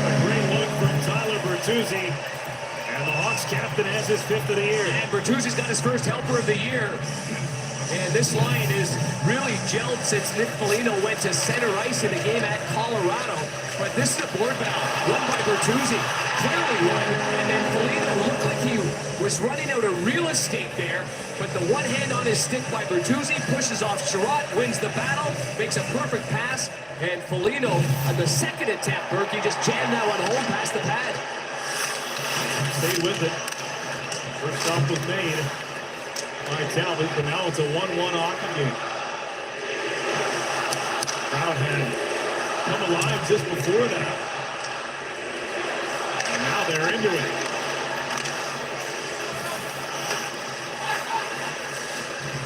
A great look from Tyler Bertuzzi. And the Hawks captain has his 5th of the year. And Bertuzzi's got his first helper of the year. And this line is really gelled since Nick Foligno went to center ice in a game at Colorado. But this is a board battle won by Bertuzzi. Clearly won. And then Foligno looked like he was running out of real estate there. But the one hand on his stick by Bertuzzi pushes off Sherrod, wins the battle, makes a perfect pass. And Foligno, on the second attempt, Berkey just jammed that one home past the pad. Stayed with it. First stop was made by Talbot, but now it's a 1-1 hockey game. Crowd had come alive just before that. And now they're into it.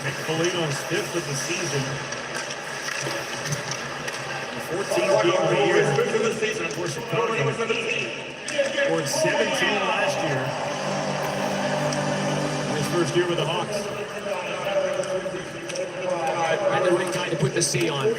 Nick Foligno's 5th of the season. The 14th game of the year for Chicago. Scored 17 last year. His first year with the Hawks. And the right time to put the C on.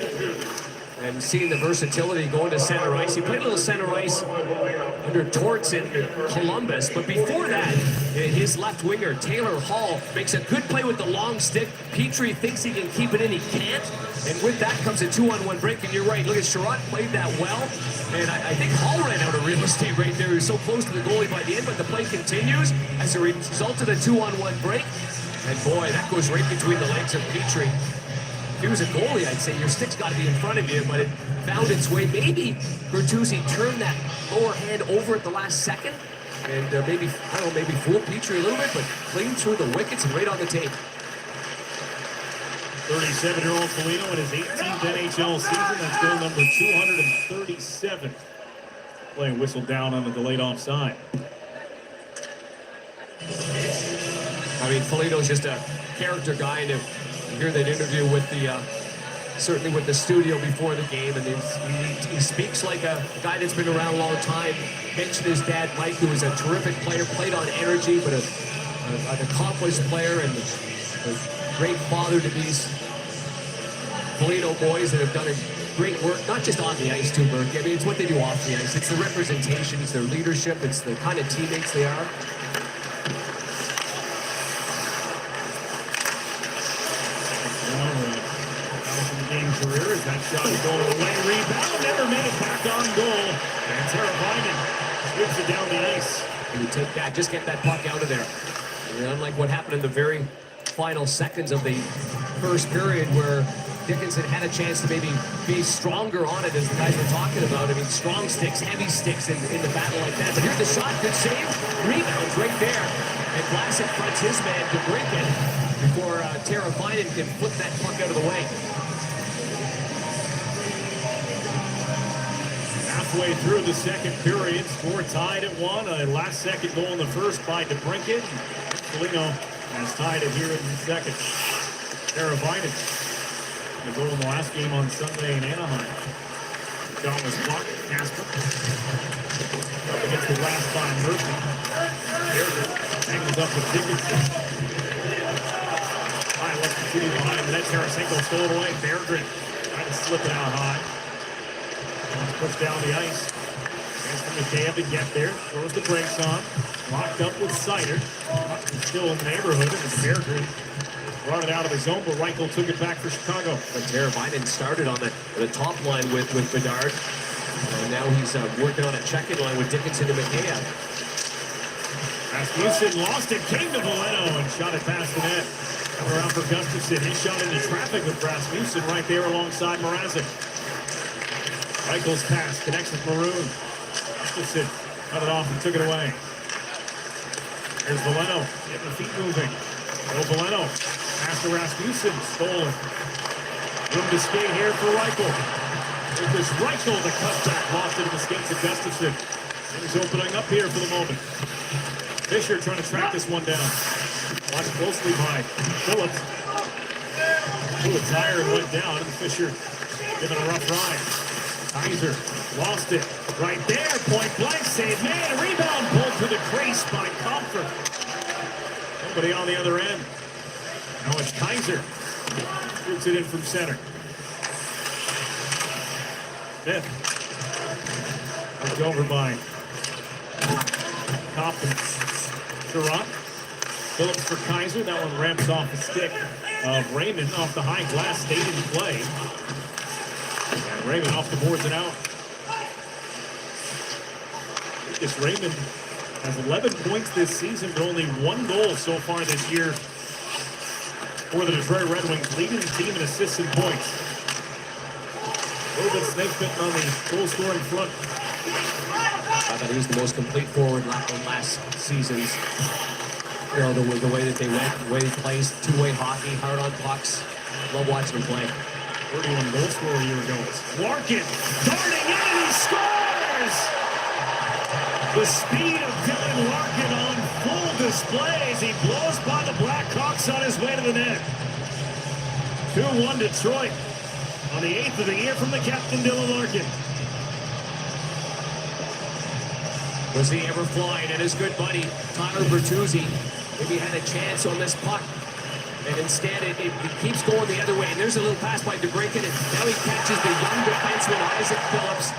And seeing the versatility going to center ice. He played a little center ice under Torts in Columbus. But before that, his left winger, Taylor Hall, makes a good play with the long stick. Petrie thinks he can keep it in. He can't. And with that comes a 2-on-1 break. And you're right. Look at Sherrod played that well. And I think Hall ran out of real estate right there. He was so close to the goalie by the end. But the play continues as a result of the 2-on-1 break. And boy, that goes right between the legs of Petrie. If he was a goalie, I'd say your stick's got to be in front of you, but it found its way. Maybe Bertuzzi turned that lower hand over at the last second, and maybe, I don't know, maybe fooled Petrie a little bit, but clean through the wickets and right on the tape. 37-year-old Foligno in his 18th NHL season. That's goal number 237. Play whistled down on the delayed offside. I mean, Foligno's just a character guy, and hear that interview with the, certainly with the studio before the game, and he speaks like a guy that's been around a long time. Mentioned his dad, Mike, who was a terrific player, played on energy, but an accomplished player and a great father to these Foligno boys that have done a great work, not just on the ice too, Burke. I mean, it's what they do off the ice. It's the representation, it's their leadership, it's the kind of teammates they are. Game career as that shot going away, rebound, never made it back on goal, and Tara Biden whips it down the ice. And you take that, just get that puck out of there. And unlike what happened in the very final seconds of the first period where Dickinson had a chance to maybe be stronger on it, as the guys were talking about. I mean, strong sticks, heavy sticks in the battle like that. But here's the shot, good save, rebounds right there. And Vlasic fronts his man to break it before Tara Biden can flip that puck out of the way. Halfway through the second period, score tied at 1. A last-second goal in the first by DeBrincat. Foligno has tied it here in the second. Tara Biden, the goal in the last game on Sunday in Anaheim. John was blocked. Casper up against the glass by Murphy. Angles up with Dickinson. High left Shooting behind the net, Tarasenko stole it away. Berggren trying to slip it out high. Pushed down the ice. Chance for McKayev to get there. Throws the brakes on. Locked up with Sider. Still in the neighborhood. It was Berggren. Brought it out of the zone, but Reichel took it back for Chicago. But Teravainen started on the top line with Bedard. And now he's working on a check-in line with Dickinson and Mikheyev. Rasmussen lost it, came to Valeno and shot it past the net. Coming around for Gustafsson. His shot into traffic with Rasmussen right there alongside Mrazek. Reichel's pass connects with Maroon. Gustafsson cut it off and took it away. There's Valeno getting the feet moving. No Valeno. Pass to Rasmussen. Stolen. Room to skate here for Reichel. It was Reichel the cutback. Lost it in the skates of Gustafsson. Things opening up here for the moment. Fisher trying to track this one down. Watch closely by Phillips. Blew a tire and went down, and Fisher giving a rough ride. Kaiser lost it. Right there, point blank save. Man, rebound pulled to the crease by Comfort. Nobody on the other end. Now it's Kaiser. Shoots it in from center. Fifth. Looked over by Compton. Sherrod. Phillips for Kaiser. That one ramps off the stick of Raymond off the high glass. Stayed in play. And Raymond off the boards and out. Lucas Raymond has 11 points this season, but only 1 goal so far this year for the Detroit Red Wings, leading the team in assists and points. A little bit snake-bitten on the goal-scoring front. I thought he was the most complete forward last season's. You know, the way that they went, the way he plays, two-way hockey, hard on pucks. Love watching him play. 31 goal scorer a year ago. Larkin darting in and he scores! The speed of Dylan Larkin on full display as he blows by the Blackhawks on his way to the net. 2-1 Detroit on the 8th of the year from the captain, Dylan Larkin. Was he ever flying? And his good buddy, Tyler Bertuzzi, maybe had a chance on this puck. And instead, it keeps going the other way. And there's a little pass by DeBrincat. And now he catches the young defenseman, Isaac Phillips.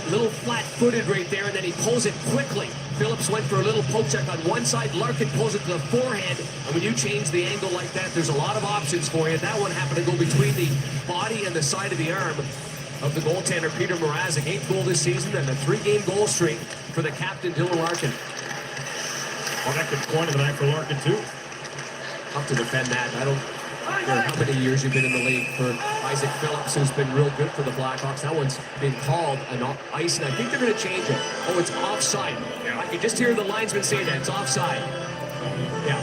A little flat-footed right there, and then he pulls it quickly. Phillips went for a little poke check on one side. Larkin pulls it to the forehand. And when you change the angle like that, there's a lot of options for you. That one happened to go between the body and the side of the arm of the goaltender, Peter Mrazek. 8th goal this season and a 3-game goal streak for the captain, Dylan Larkin. Connected point of the night for Larkin, too. Tough to defend that. I don't care how many years you've been in the league for Isaac Phillips, who's been real good for the Blackhawks. That one's been called an ice, and I think they're going to change it. Oh, it's offside. I can just hear the linesman say that. It's offside. Yeah.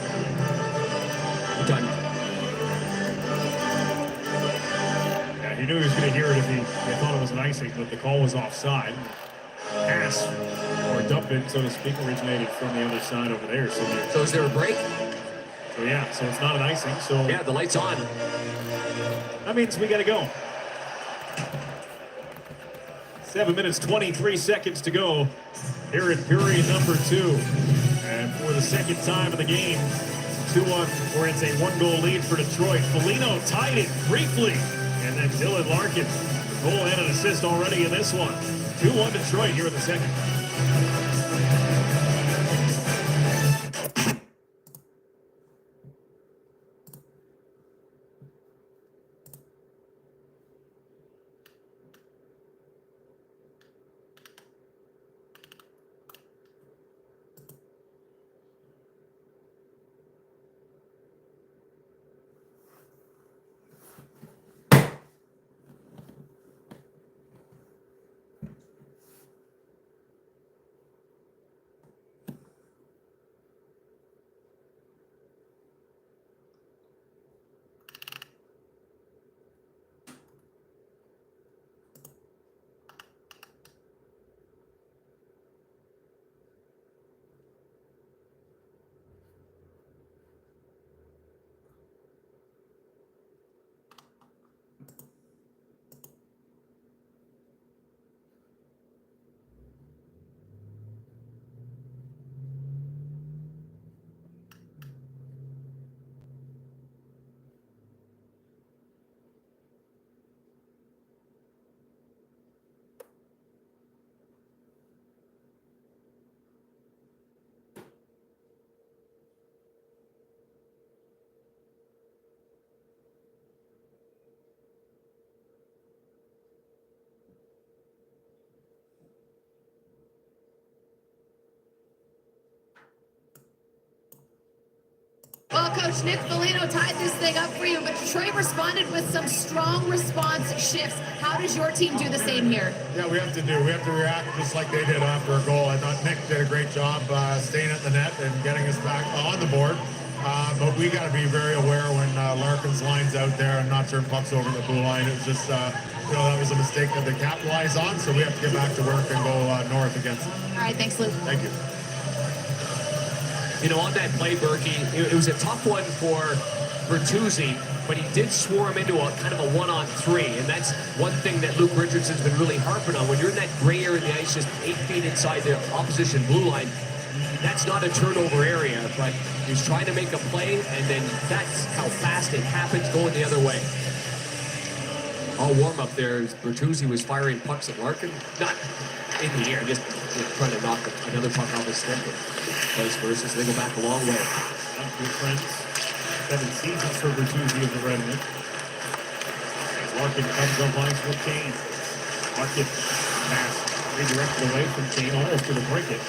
Done. Yeah, he knew he was going to hear it if they thought it was an icing, but the call was offside. Pass, or dump it, so to speak, originated from the other side over there. So is there a break? So yeah, so it's not an icing. So yeah, the light's on. That means we got to go. 7 minutes, 23 seconds to go here at period number 2. And for the second time of the game, 2-1, where it's a 1-goal lead for Detroit. Foligno tied it briefly. And then Dylan Larkin, goal and an assist already in this one. 2-1 Detroit here in the second. Well, Coach Nick Foligno tied this thing up for you, but Detroit responded with some strong response shifts. How does your team do the same here? Yeah, we have to react just like they did after a goal. I thought Nick did a great job staying at the net and getting us back on the board. But we got to be very aware when Larkin's line's out there and not turn pucks over the blue line. It was just, that was a mistake that they capitalized on, so we have to get back to work and go north against it. All right, thanks, Luke. Thank you. On that play, Berkey, it was a tough one for Bertuzzi, but he did swarm into a kind of a 1-on-3, and that's one thing that Luke Richardson's been really harping on. When you're in that gray area of the ice, just 8 feet inside the opposition blue line, that's not a turnover area, but he's trying to make a play, and then that's how fast it happens going the other way. All warm up there, Bertuzzi was firing pucks at Larkin, not in the air, just trying to knock another puck off his stick. Vice versa, so they go back a long way. Good friends. 7 seasons for Bertuzzi of the Red Wings. Larkin comes up ice with Kane. Larkin pass redirected away from Kane, almost to the break it.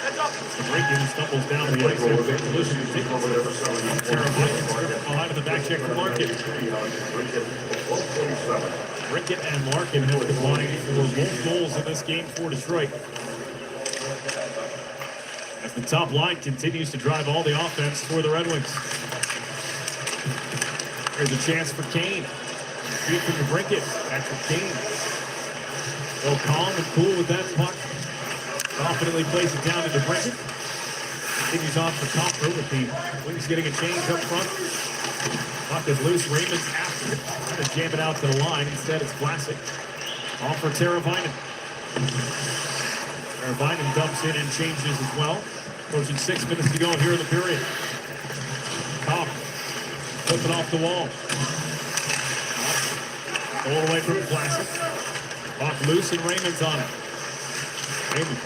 The break-in stumbles down the ice. Collision continues. Teravainen behind in the back check for Larkin. Rickett and Larkin have combined for both goals in this game for Detroit. As the top line continues to drive all the offense for the Red Wings. Here's a chance for Kane. Feed from the Brinkett. Back for Kane. So calm and cool with that puck. Confidently plays it down into Brinkett. Continues off the top row with the Wings getting a change up front. Puck is loose. Raymond's after it. Trying to jam it out to the line. Instead, it's Vlasic. Off for Teravainen. Teravainen dumps in and changes as well. Approaching 6 minutes to go here in the period. Cobb flipping off the wall. All the way from Vlasic. Puck loose and Raymond's on it. Raymond.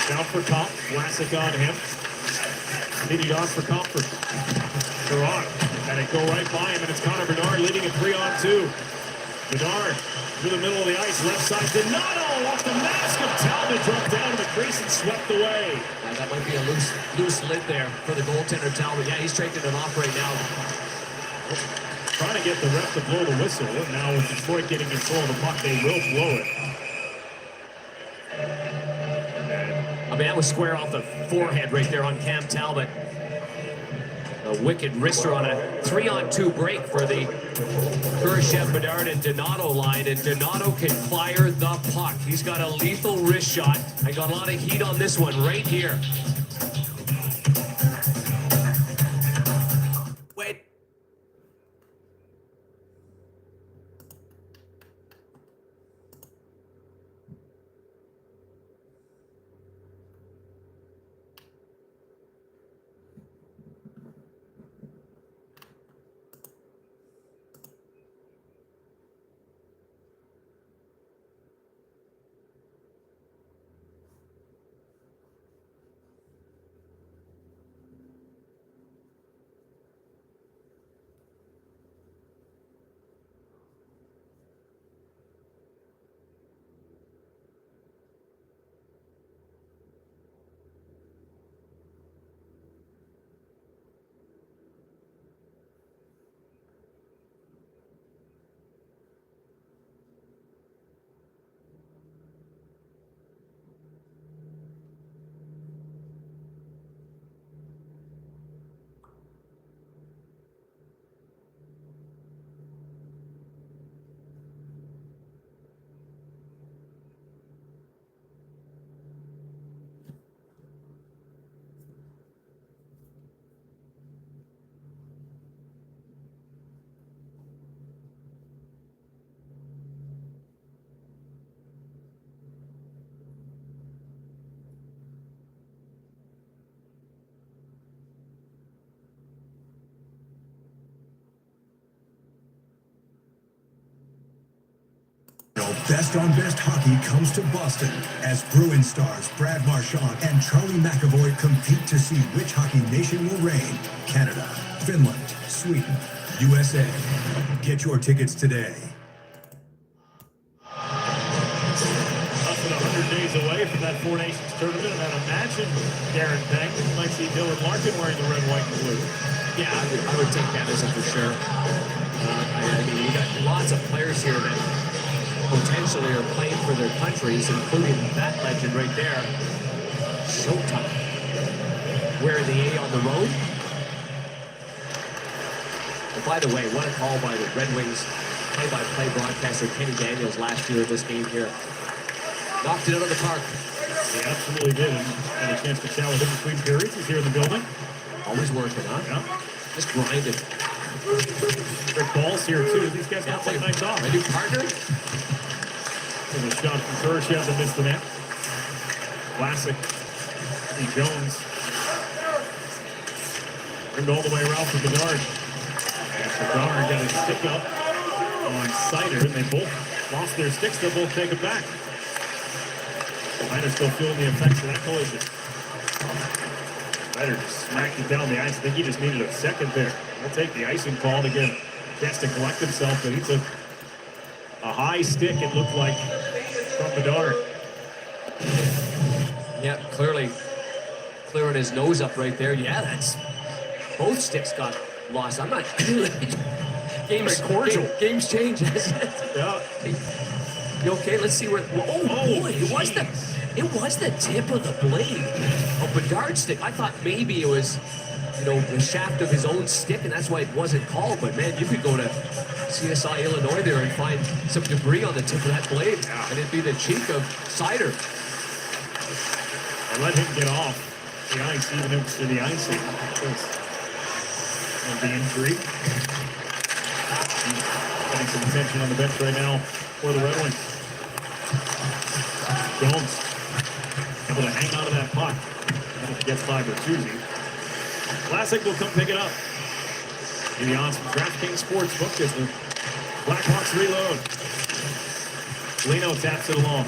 Down for Kopp. Vlasic on him. Leading off for Comfort. Gerard. And it go right by him, and it's Connor Bedard leading a 3-on-2. Bedard through the middle of the ice, left side. Donato off the mask of Talbot, dropped down to the crease and swept away. That might be a loose lid there for the goaltender Talbot. Yeah, he's taking it off right now. Trying to get the ref to blow the whistle. And now with Detroit getting control of the puck, they will blow it. I mean, that was square off the forehead right there on Cam Talbot. A wicked wrister on a 3-on-2 break for the Khrushchev, Bedard, and Donato line, and Donato can fire the puck. He's got a lethal wrist shot. I got a lot of heat on this one right here. Wait. Best on Best Hockey comes to Boston as Bruin stars Brad Marchand and Charlie McAvoy compete to see which hockey nation will reign. Canada, Finland, Sweden, USA. Get your tickets today. Less than 100 days away from that that Four Nations tournament. And then imagine, Darren Peng, you might see Dylan Larkin wearing the red, white, and blue. Yeah, I would take Canada for sure. I mean, you got lots of players here that potentially are playing for their countries, including that legend right there, Showtime. Wearing the A on the road. And by the way, what a call by the Red Wings play-by-play broadcaster Kenny Daniels last year in this game here. Knocked it out of the park. He absolutely did. And had a chance to chat with him between periods. He's here in the building. Always working, huh? Yeah. Just grinding. Rick Ball's here too. These guys got play nights off. My new partner. There's a shot from Kurashev that missed the net. Classic. Lee Jones. Turned all the way around for Bedard. And Bedard got his stick up on Sider, and they both lost their sticks. They'll both take it back. Sider's still feeling the effects of that collision. Sider just smacked it down the ice. I think he just needed a second there. He'll take the icing call to get a chance to collect himself, but he took a high stick, it looked like, from Bedard. Yeah, clearly clearing his nose up right there. Yeah, that's both sticks got lost. I'm not game's cordial. Game's changed. Yeah. You okay? Let's see where. Oh boy, it was the tip of the blade of Bedard's stick. I thought maybe it was, you know, the shaft of his own stick, and that's why it wasn't called. But man, you could go to CSI Illinois there and find some debris on the tip of that blade, and it'd be the cheek of Sider. I let him get off the ice, even after the icing, because of the injury. Getting some attention on the bench right now for the Red Wings. Jones able to hang on to that puck. And if it gets by Bertuzzi, Classic will come pick it up. In the odds from DraftKings Sportsbook as the Blackhawks reload. Lino taps it along.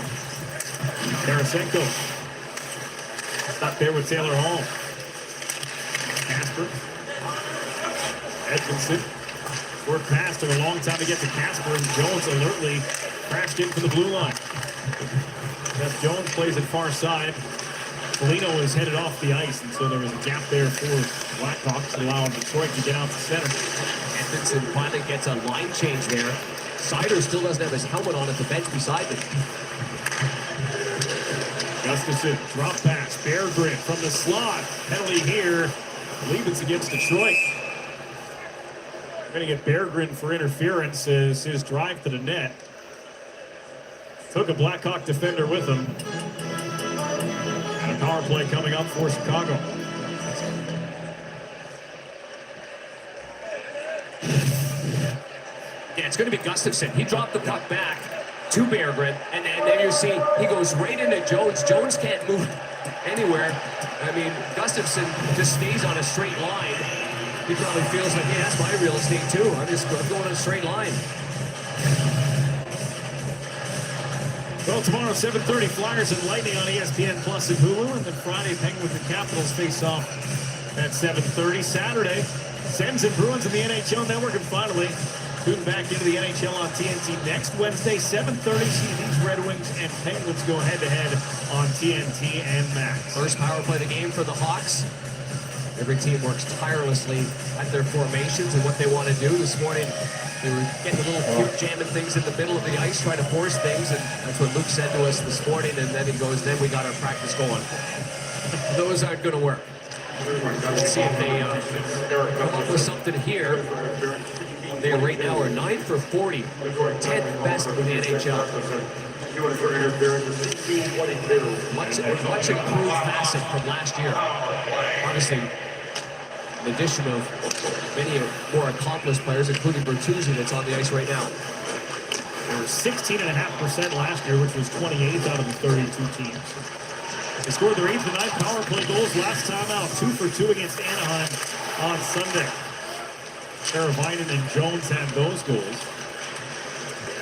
Tarasenko stuck there with Taylor Hall. Casper. Edmondson. Worked past, took a long time to get to Casper, and Jones alertly crashed in for the blue line. As Jones plays it far side, Foligno is headed off the ice, and so there was a gap there for Blackhawks, allowing Detroit to get out to center. Edmondson finally gets a line change there. Sider still doesn't have his helmet on at the bench beside him. Gustafson, drop pass, Bear Grit from the slot. Penalty here. I believe it's against Detroit. We're going to get Berggren for interference as his drive to the net took a Blackhawk defender with him. And a power play coming up for Chicago. Yeah, it's going to be Gustafson. He dropped the puck back to Berggren, and then you see he goes right into Jones. Jones can't move anywhere. I mean, Gustafson just stays on a straight line. He probably feels like, hey, that's my real estate too. I'm going on a straight line. Well, tomorrow, 7:30, Flyers and Lightning on ESPN Plus and Hulu. And then Friday, Penguins and Capitals face off at 7:30. Saturday, Sens and Bruins in the NHL Network. And finally, tune back into the NHL on TNT next Wednesday, 7:30. See these Red Wings and Penguins go head-to-head on TNT and Max. First power play of the game for the Hawks. Every team works tirelessly at their formations and what they want to do. This morning, they were getting a little cute, jamming things in the middle of the ice, trying to force things, and that's what Luke said to us this morning, and then he goes, then we got our practice going. Those aren't going to work. Let's see if they come up with something here. They right now are 9 for 40, 10th best in the NHL. Much improved facet from last year. Obviously, in addition of many more accomplished players, including Bertuzzi, that's on the ice right now. They were 16.5% last year, which was 28th out of the 32 teams. They scored their 8th and 9th power play goals last time out, 2 for 2 against Anaheim on Sunday. Teravainen and Jones had those goals.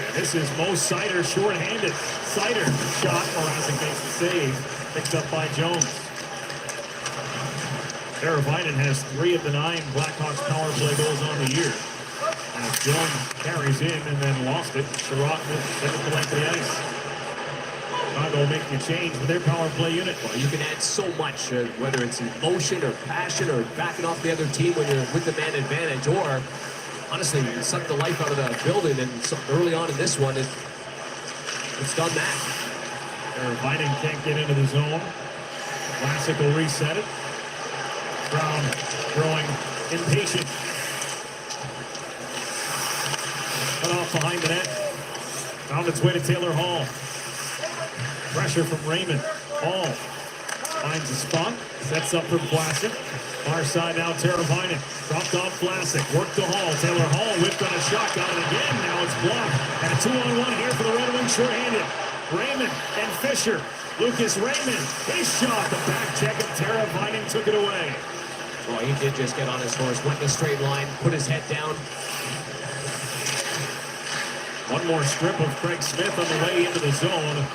And this is Mo Sider short-handed. Sider shot, Mrazek makes the save, picked up by Jones. Teravainen has 3 of the 9 Blackhawks power play goals on the year. And as Jones carries in and then lost it, Sherratt took it to the length of the ice. Chicago making a change with their power play unit. Well, you can add so much, whether it's emotion or passion or backing off the other team when you're with the man advantage, or honestly, you suck the life out of the building. And so early on in this one, it's done that. Biden can't get into the zone. Classic will reset it. Brown growing impatient. Cut off behind the net. Found its way to Taylor Hall. Pressure from Raymond. Hall finds a spot. Sets up for Vlasic. Far side now, Teravainen. Dropped off Vlasic. Worked to Hall. Taylor Hall whipped on a shot. Got it again. Now it's blocked. And a 2-on-1 here for the Red Wings short-handed. Raymond and Fisher. Lucas Raymond. His shot. The back check of Teravainen took it away. Well, he did just get on his horse. Went in a straight line. Put his head down. One more strip of Craig Smith on the way into the zone.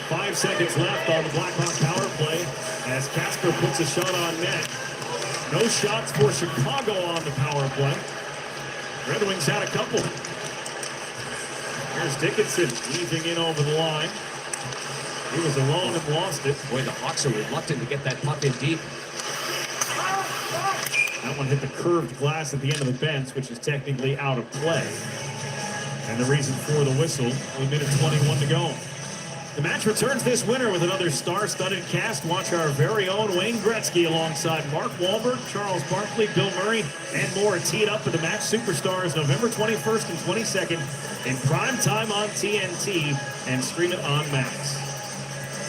5 seconds left on the Blackhawk power play as Casper puts a shot on net. No shots for Chicago on the power play. Red Wings had a couple. Here's Dickinson easing in over the line. He was alone and lost it. Boy, the Hawks are reluctant to get that puck in deep. That one hit the curved glass at the end of the bench, which is technically out of play. And the reason for the whistle, 1 minute 21 to go. The match returns this winter with another star-studded cast. Watch our very own Wayne Gretzky alongside Mark Wahlberg, Charles Barkley, Bill Murray, and more teed up for the Match Superstars November 21st and 22nd in prime time on TNT and stream it on Max.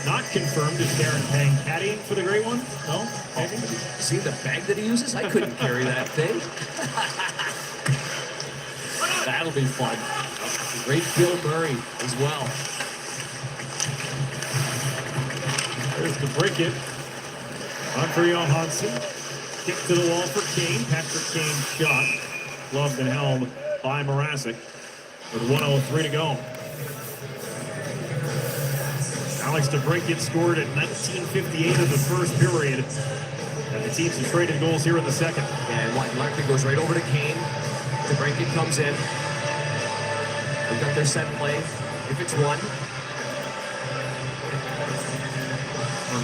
Not confirmed is Darren Pang caddying for the Great One? No? Maybe? See the bag that he uses? I couldn't carry that thing. That'll be fun. Great Bill Murray as well. There's the break it. On for Johansson. Kick to the wall for Kane. Patrick Kane's shot. Gloved and held by Mrazek with 1:03 to go. Alex DeBrincat scored at 19:58 of the first period. And the teams have traded goals here in the second. And Larkin goes right over to Kane. DeBrincat comes in. They've got their set play. If it's one.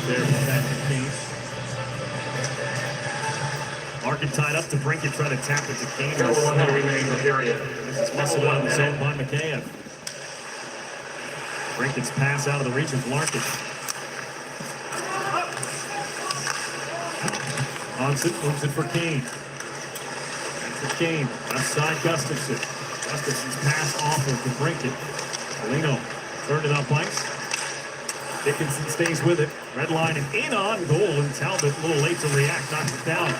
There for Patrick Kane. Larkin tied up. DeBrincat trying to tap it to Kane. This is muscled out of the zone by McKayev. Brinket's pass out of the reach of Larkin. Hansen moves it for Kane. For Kane, left side Gustafsson. Gustafsson's pass off of DeBrincat. Polino turned it up ice. Dickinson stays with it. Red line and in on goal, and Talbot a little late to react, knocks it down.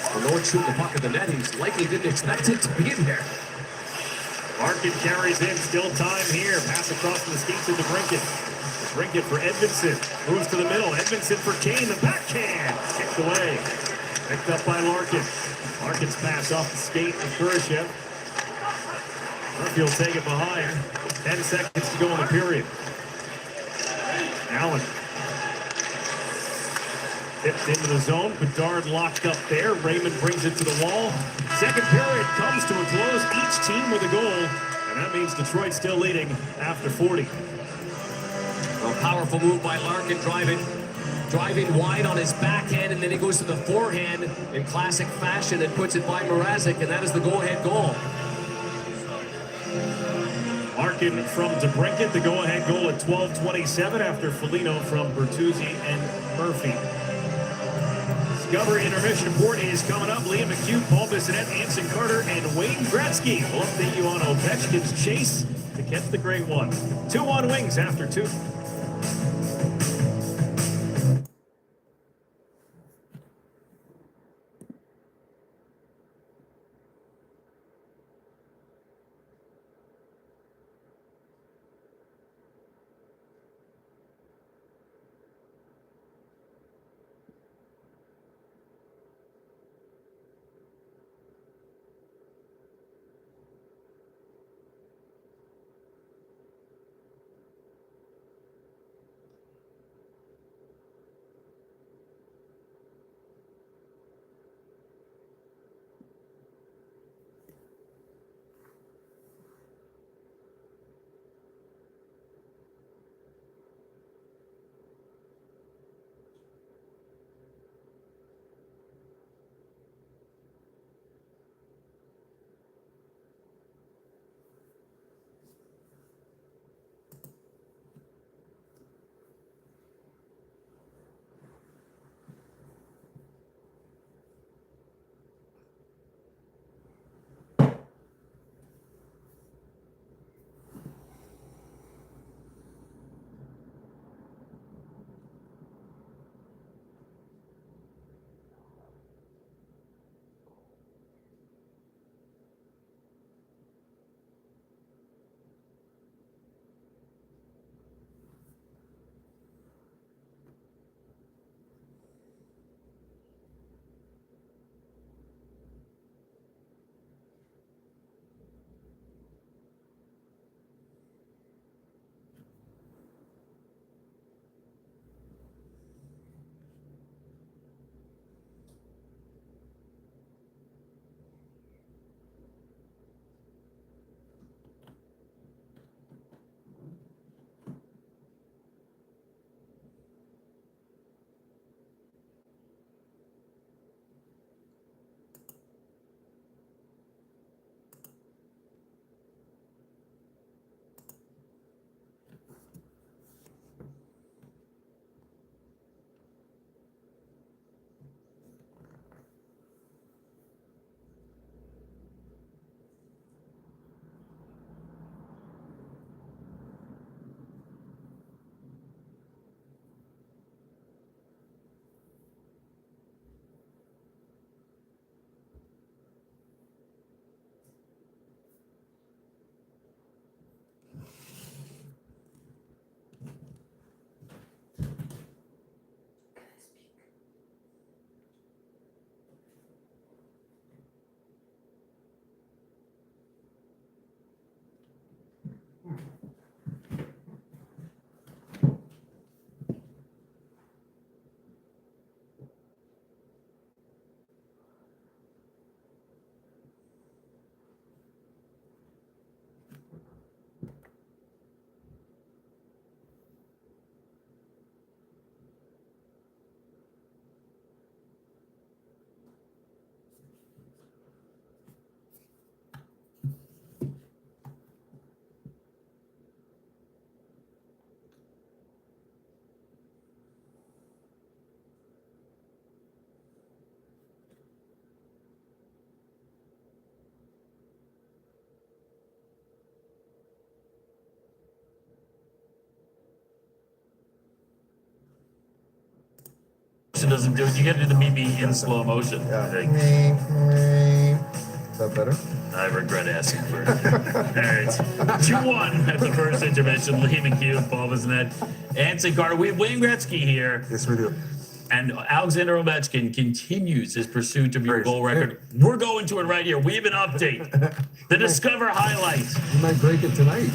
Well, no one shooting the puck at the net. He likely didn't expect it to be in there. Larkin carries in, still time here. Pass across the skates into DeBrincat. DeBrincat for Edmondson. Moves to the middle. Edmondson for Kane. The backhand. Kicked away. Picked up by Larkin. Larkin's pass off the skate to Kurashev. Murphy will take it behind. 10 seconds to go in the period. Allen. Tipped into the zone. Bedard locked up there. Raymond brings it to the wall. Second period comes to a close. Each team with a goal. And that means Detroit still leading after 40. Well, powerful move by Larkin, driving wide on his backhand, and then he goes to the forehand in classic fashion and puts it by Mrazek, and that is the go-ahead goal. Larkin from DeBrincat, the go-ahead goal at 12:27 after Foligno from Bertuzzi and Murphy. Discovery Intermission Report is coming up. Liam McHugh, Paul Bissonnette, Anson Carter, and Wayne Gretzky will update you on Ovechkin's chase to catch the Great One. 2-1 Wings after 2. doesn't do it. You got to do the me in slow motion. I think. Is that better? I regret asking for it. All right. 2-1 at the first intermission. Lee McHugh, Paul Bissonnette, Anson Carter. We have Wayne Gretzky here. Yes, we do. And Alexander Ovechkin continues his pursuit of your goal record. We're going to it right here. We have an update. The Discover highlight. You might break it tonight.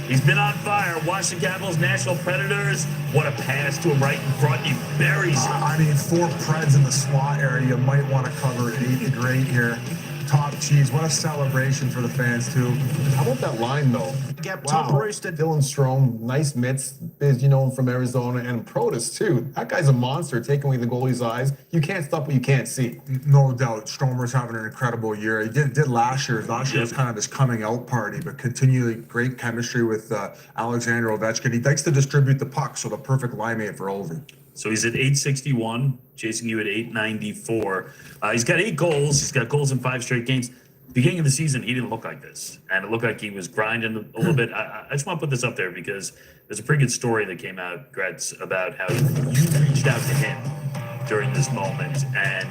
He's been on fire. Washington Capitals, National Predators. What a pass to him right in front. He buries him. I mean, 4 Preds in the slot area. You might want to cover it. 8th grade here. Top cheese. What a celebration for the fans, too. How about that line, though? Get Wow. top roasted. Dylan Strome, nice mitts, is, from Arizona, and Protus, too. That guy's a monster, taking away the goalie's eyes. You can't stop what you can't see. No doubt. Stromer's having an incredible year. He did last year. Last year was kind of his coming out party, but continually great chemistry with Alexander Ovechkin. He likes to distribute the puck, so the perfect line mate for Ovi. So he's at 861, chasing you at 894. He's got 8 goals. He's got goals in 5 straight games. Beginning of the season, he didn't look like this. And it looked like he was grinding a little bit. I just want to put this up there because there's a pretty good story that came out, Gretz, about how you reached out to him during this moment. And,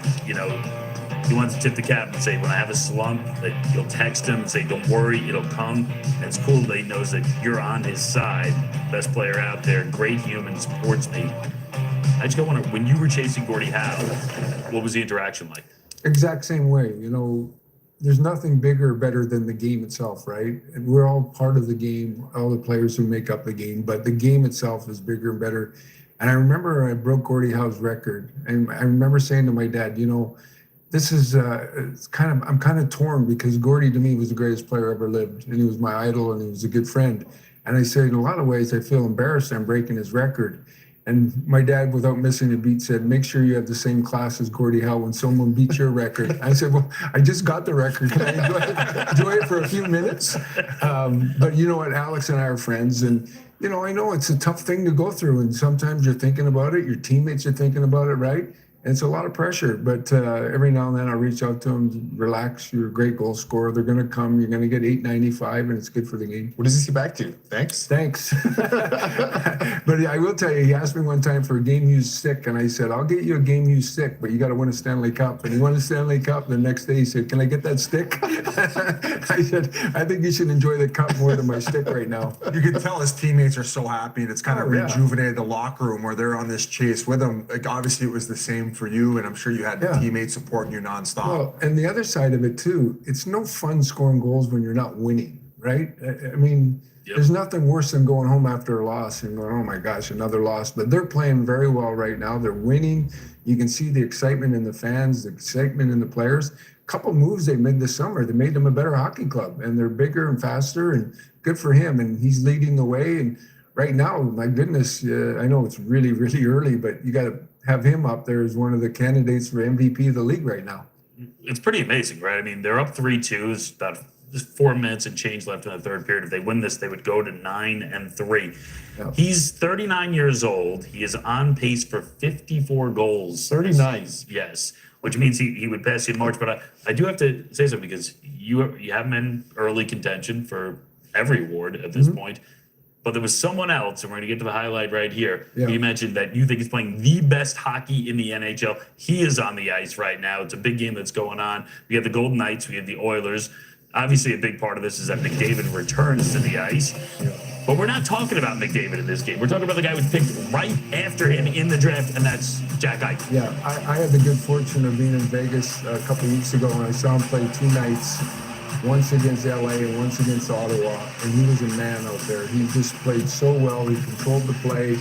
he wants to tip the cap and say, when I have a slump, that you'll text him and say, don't worry, it'll come. And it's cool that he knows that you're on his side. Best player out there, great human, supports me. I just wonder, when you were chasing Gordie Howe, what was the interaction like? Exact same way. There's nothing bigger or better than the game itself, right? And we're all part of the game, all the players who make up the game, but the game itself is bigger and better. And I remember I broke Gordie Howe's record, and I remember saying to my dad, this is I'm kind of torn because Gordie to me was the greatest player ever lived, and he was my idol, and he was a good friend. And I said, in a lot of ways, I feel embarrassed I'm breaking his record. And my dad, without missing a beat, said, make sure you have the same class as Gordie Howe when someone beats your record. I said, well, I just got the record. Can I enjoy it for a few minutes? But you know what? Alex and I are friends. And, I know it's a tough thing to go through. And sometimes you're thinking about it. Your teammates are thinking about it, right? And it's a lot of pressure. But every now and then I'll reach out to them, relax, you're a great goal scorer. They're going to come. You're going to get 895, and it's good for the game. What does he say back to you? Thanks. But I will tell you, he asked me one time for a game-used stick, and I said, I'll get you a game-used stick, but you got to win a Stanley Cup. And he won a Stanley Cup. The next day he said, can I get that stick? I said, I think you should enjoy the cup more than my stick right now. You can tell his teammates are so happy, and it's kind of rejuvenated the locker room where they're on this chase with him. Like, obviously, it was the same for you, and I'm sure you had teammates supporting you nonstop. Well, and the other side of it, too, it's no fun scoring goals when you're not winning, right? I mean, there's nothing worse than going home after a loss and going, oh my gosh, another loss. But they're playing very well right now. They're winning. You can see the excitement in the fans, the excitement in the players. A couple moves they made this summer, they made them a better hockey club, and they're bigger and faster, and good for him. And he's leading the way. And right now, my goodness, I know it's really, really early, but you got to have him up there as one of the candidates for MVP of the league right now. It's pretty amazing, right? I mean, they're up 3-2. There's about just 4 minutes and change left in the third period. If they win this, they would go to 9-3. Yep. He's 39 years old. He is on pace for 54 goals. 39. Yes, which means he would pass you in March. But I do have to say something because you have him in early contention for every award at this point. But there was someone else, and we're going to get to the highlight right here. Yeah. You mentioned that you think he's playing the best hockey in the NHL. He is on the ice right now. It's a big game that's going on. We have the Golden Knights. We have the Oilers. Obviously, a big part of this is that McDavid returns to the ice. Yeah. But we're not talking about McDavid in this game. We're talking about the guy who was picked right after him in the draft, and that's Jack Eichel. Yeah, I had the good fortune of being in Vegas a couple of weeks ago, and I saw him play 2 nights. Once against LA and once against Ottawa, and he was a man out there. He just played so well. He controlled the play.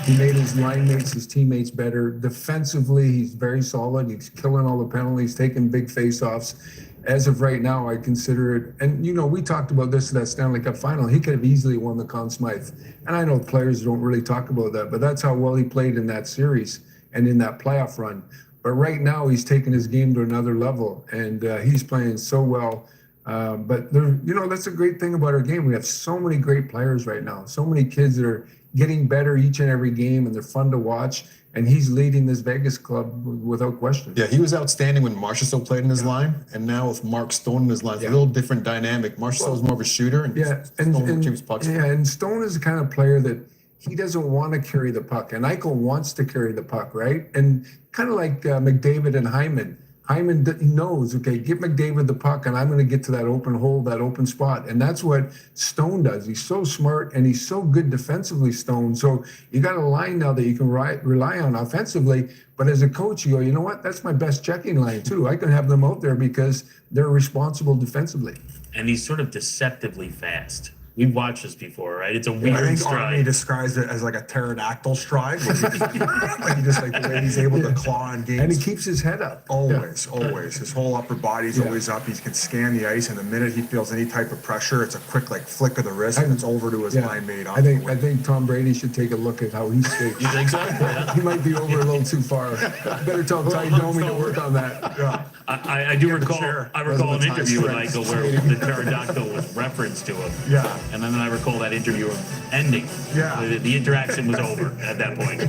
He made his line mates, his teammates better. Defensively, he's very solid. He's killing all the penalties, taking big face-offs. As of right now, I consider it, and we talked about this in that Stanley Cup final. He could have easily won the Conn Smythe. And I know players don't really talk about that, but that's how well he played in that series and in that playoff run. But right now, he's taking his game to another level, and he's playing so well. But that's a great thing about our game. We have so many great players right now, so many kids that are getting better each and every game, and they're fun to watch. And he's leading this Vegas club without question. Yeah, he was outstanding when Marchessault played in his line, and now with Mark Stone in his line, it's a little different dynamic. Marchessault is more of a shooter, and Stone retrieves pucks. Yeah, and Stone is the kind of player that he doesn't want to carry the puck, and Eichel wants to carry the puck, right? And kind of like McDavid and Hyman. Hyman knows, okay, get McDavid the puck, and I'm going to get to that open hole, that open spot. And that's what Stone does. He's so smart, and he's so good defensively, Stone. So you got a line now that you can rely on offensively. But as a coach, you go, you know what? That's my best checking line, too. I can have them out there because they're responsible defensively. And he's sort of deceptively fast. We've watched this before, right? It's a I weird think stride. Army describes it as like a pterodactyl stride, where he just like the way he's able to claw on games. And he keeps his head up. Always. His whole upper body's always up. He can scan the ice, and the minute he feels any type of pressure, it's a quick like flick of the wrist, and it's over to his line mate. I think Tom Brady should take a look at how he skates. You think so? Yeah. He might be over a little too far. Better tell Ty Domi to work on that. Yeah. I do recall. I recall an interview with strength. Eichel where the pterodactyl was referenced to him. Yeah. And then I recall that interview ending. Yeah. The interaction was over at that point.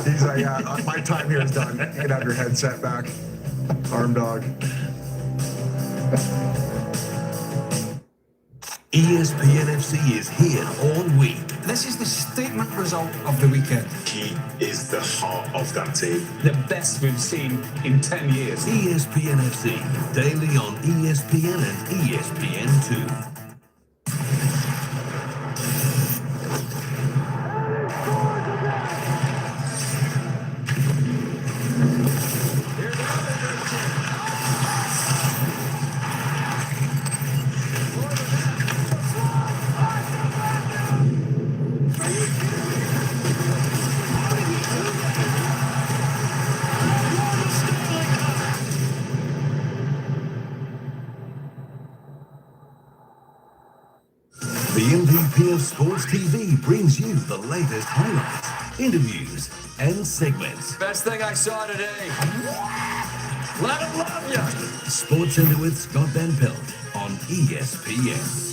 He's like, yeah, my time here is done. You can have your headset back. Arm dog. ESPN FC is here all week. This is the statement result of the weekend. He is the heart of that team. The best we've seen in 10 years. ESPN FC, daily on ESPN and ESPN2. The MVP of Sports TV brings you the latest highlights, interviews, and segments. Best thing I saw today. Let him love you. Sports Center with Scott Van Pelt on ESPN.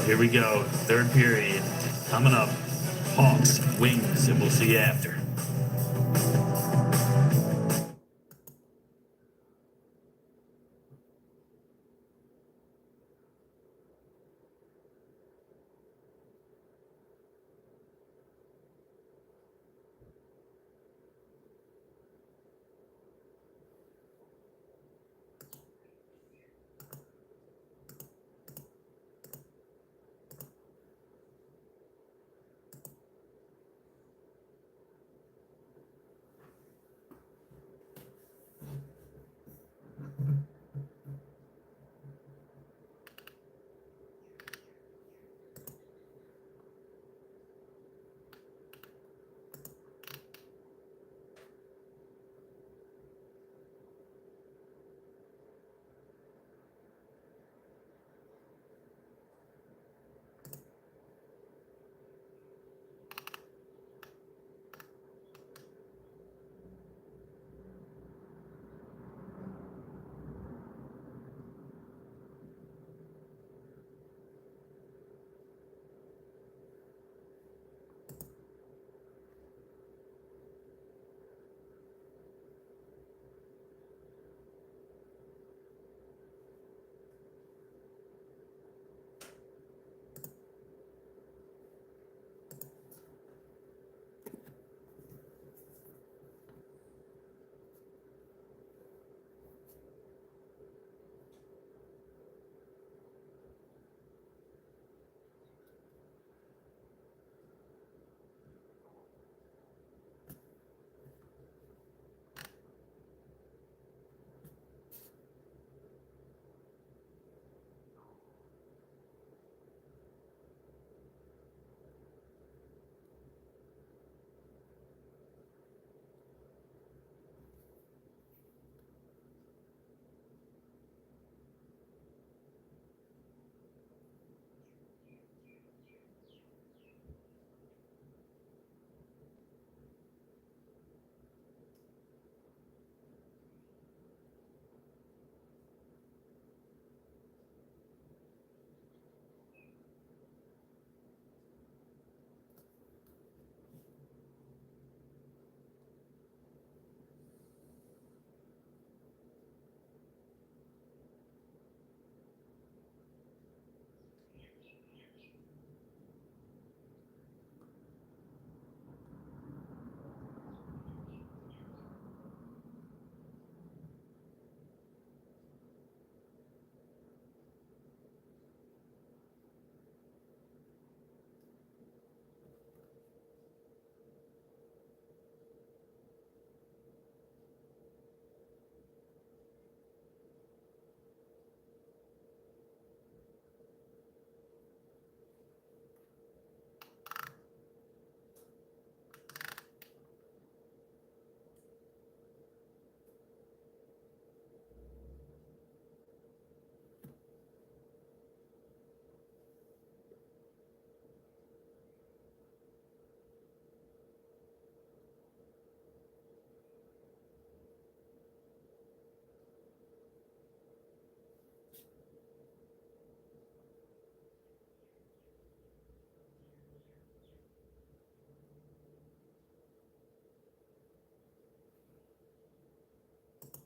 here we go. Third period coming up. Hawks, Wings, and we'll see you after.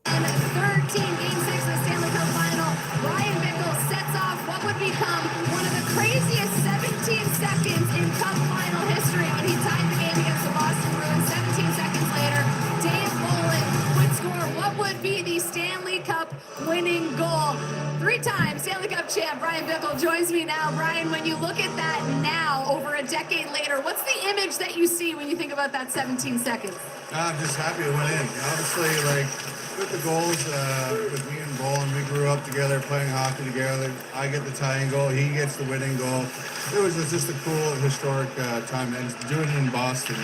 In 13 Game 6 of the Stanley Cup Final, Ryan Bickle sets off what would become one of the craziest 17 seconds in Cup Final history when he tied the game against the Boston Bruins. 17 seconds later, Dave Bolin would score what would be the Stanley Cup winning goal. Three-time Stanley Cup champ Brian Bickle joins me now. Brian, when you look at that now, over a decade later, what's the image that you see when you think about that 17 seconds? I'm just happy it went in. Obviously, like, with the goals, with me and Bolin, we grew up together, playing hockey together. I get the tying goal, he gets the winning goal. It was just a cool, historic time, and doing it in Boston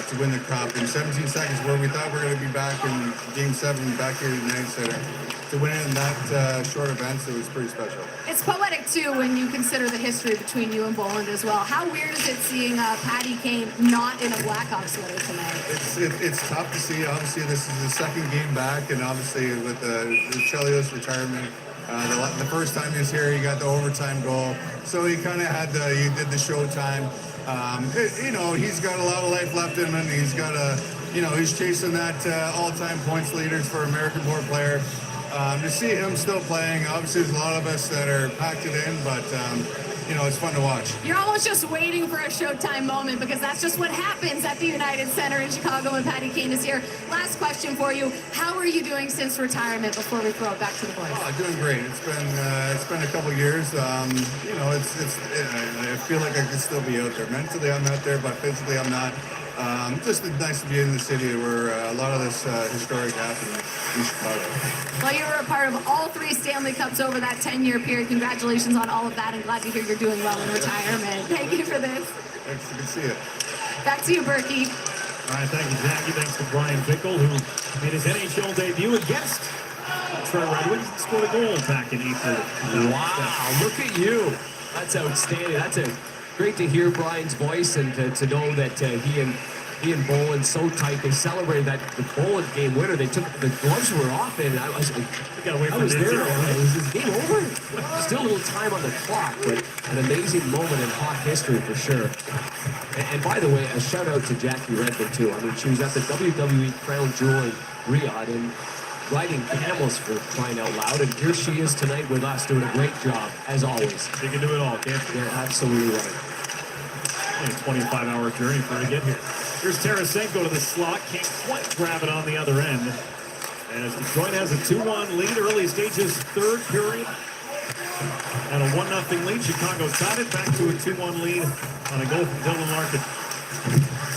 to win the cup in 17 seconds, where we thought we were going to be back in Game 7, back here at the United Center. To win it in that short event, it was pretty special. It's poetic, too, when you consider the history between you and Bolin as well. How weird is it seeing Patty Kane not in a Blackhawks sweater tonight? It's tough to see. Obviously, this is the second game back, and obviously with Chelio's retirement, The first time he was here, he got the overtime goal. So he kind of he did the showtime. He's got a lot of life left in him. And he's got he's chasing that all-time points leaders for American-born player. To see him still playing, obviously there's a lot of us that are packed it in, but it's fun to watch. You're almost just waiting for a Showtime moment because that's just what happens at the United Center in Chicago when Patty Kane is here. Last question for you. How are you doing since retirement before we throw it back to the boys? Oh, doing great. It's been a couple years. I feel like I could still be out there. Mentally, I'm out there, but physically, I'm not. Just nice to be in the city where a lot of this historic happened in Chicago. Well, you were a part of all 3 Stanley Cups over that 10-year period. Congratulations on all of that, and glad to hear you're doing well in retirement. Thank you for this. Thanks. Good to see you. Back to you, Berkey. All right, thank you, Jackie. Thanks to Brian Bickle, who made his NHL debut against Detroit Red Wings and scored a goal back in April. Wow, look at you. That's outstanding. That's great to hear Brian's voice and to know that he and Bolin so tight. They celebrated the Bolin game winner. They took the gloves were off, and I was there. Was this game over? Still a little time on the clock, but an amazing moment in Hawk history for sure. And by the way, a shout out to Jackie Redmond too. I mean, she was at the WWE Crown Jewel in Riyadh and riding camels for crying out loud, and here she is tonight with us doing a great job as always. She can do it all, can't she? You're absolutely right. A 25-hour journey for her to get here. Here's Tarasenko to the slot. Can't quite grab it on the other end. As Detroit has a 2-1 lead, early stages, third period. And a 1-0 lead. Chicago tied it back to a 2-1 lead on a goal from Dylan Larkin.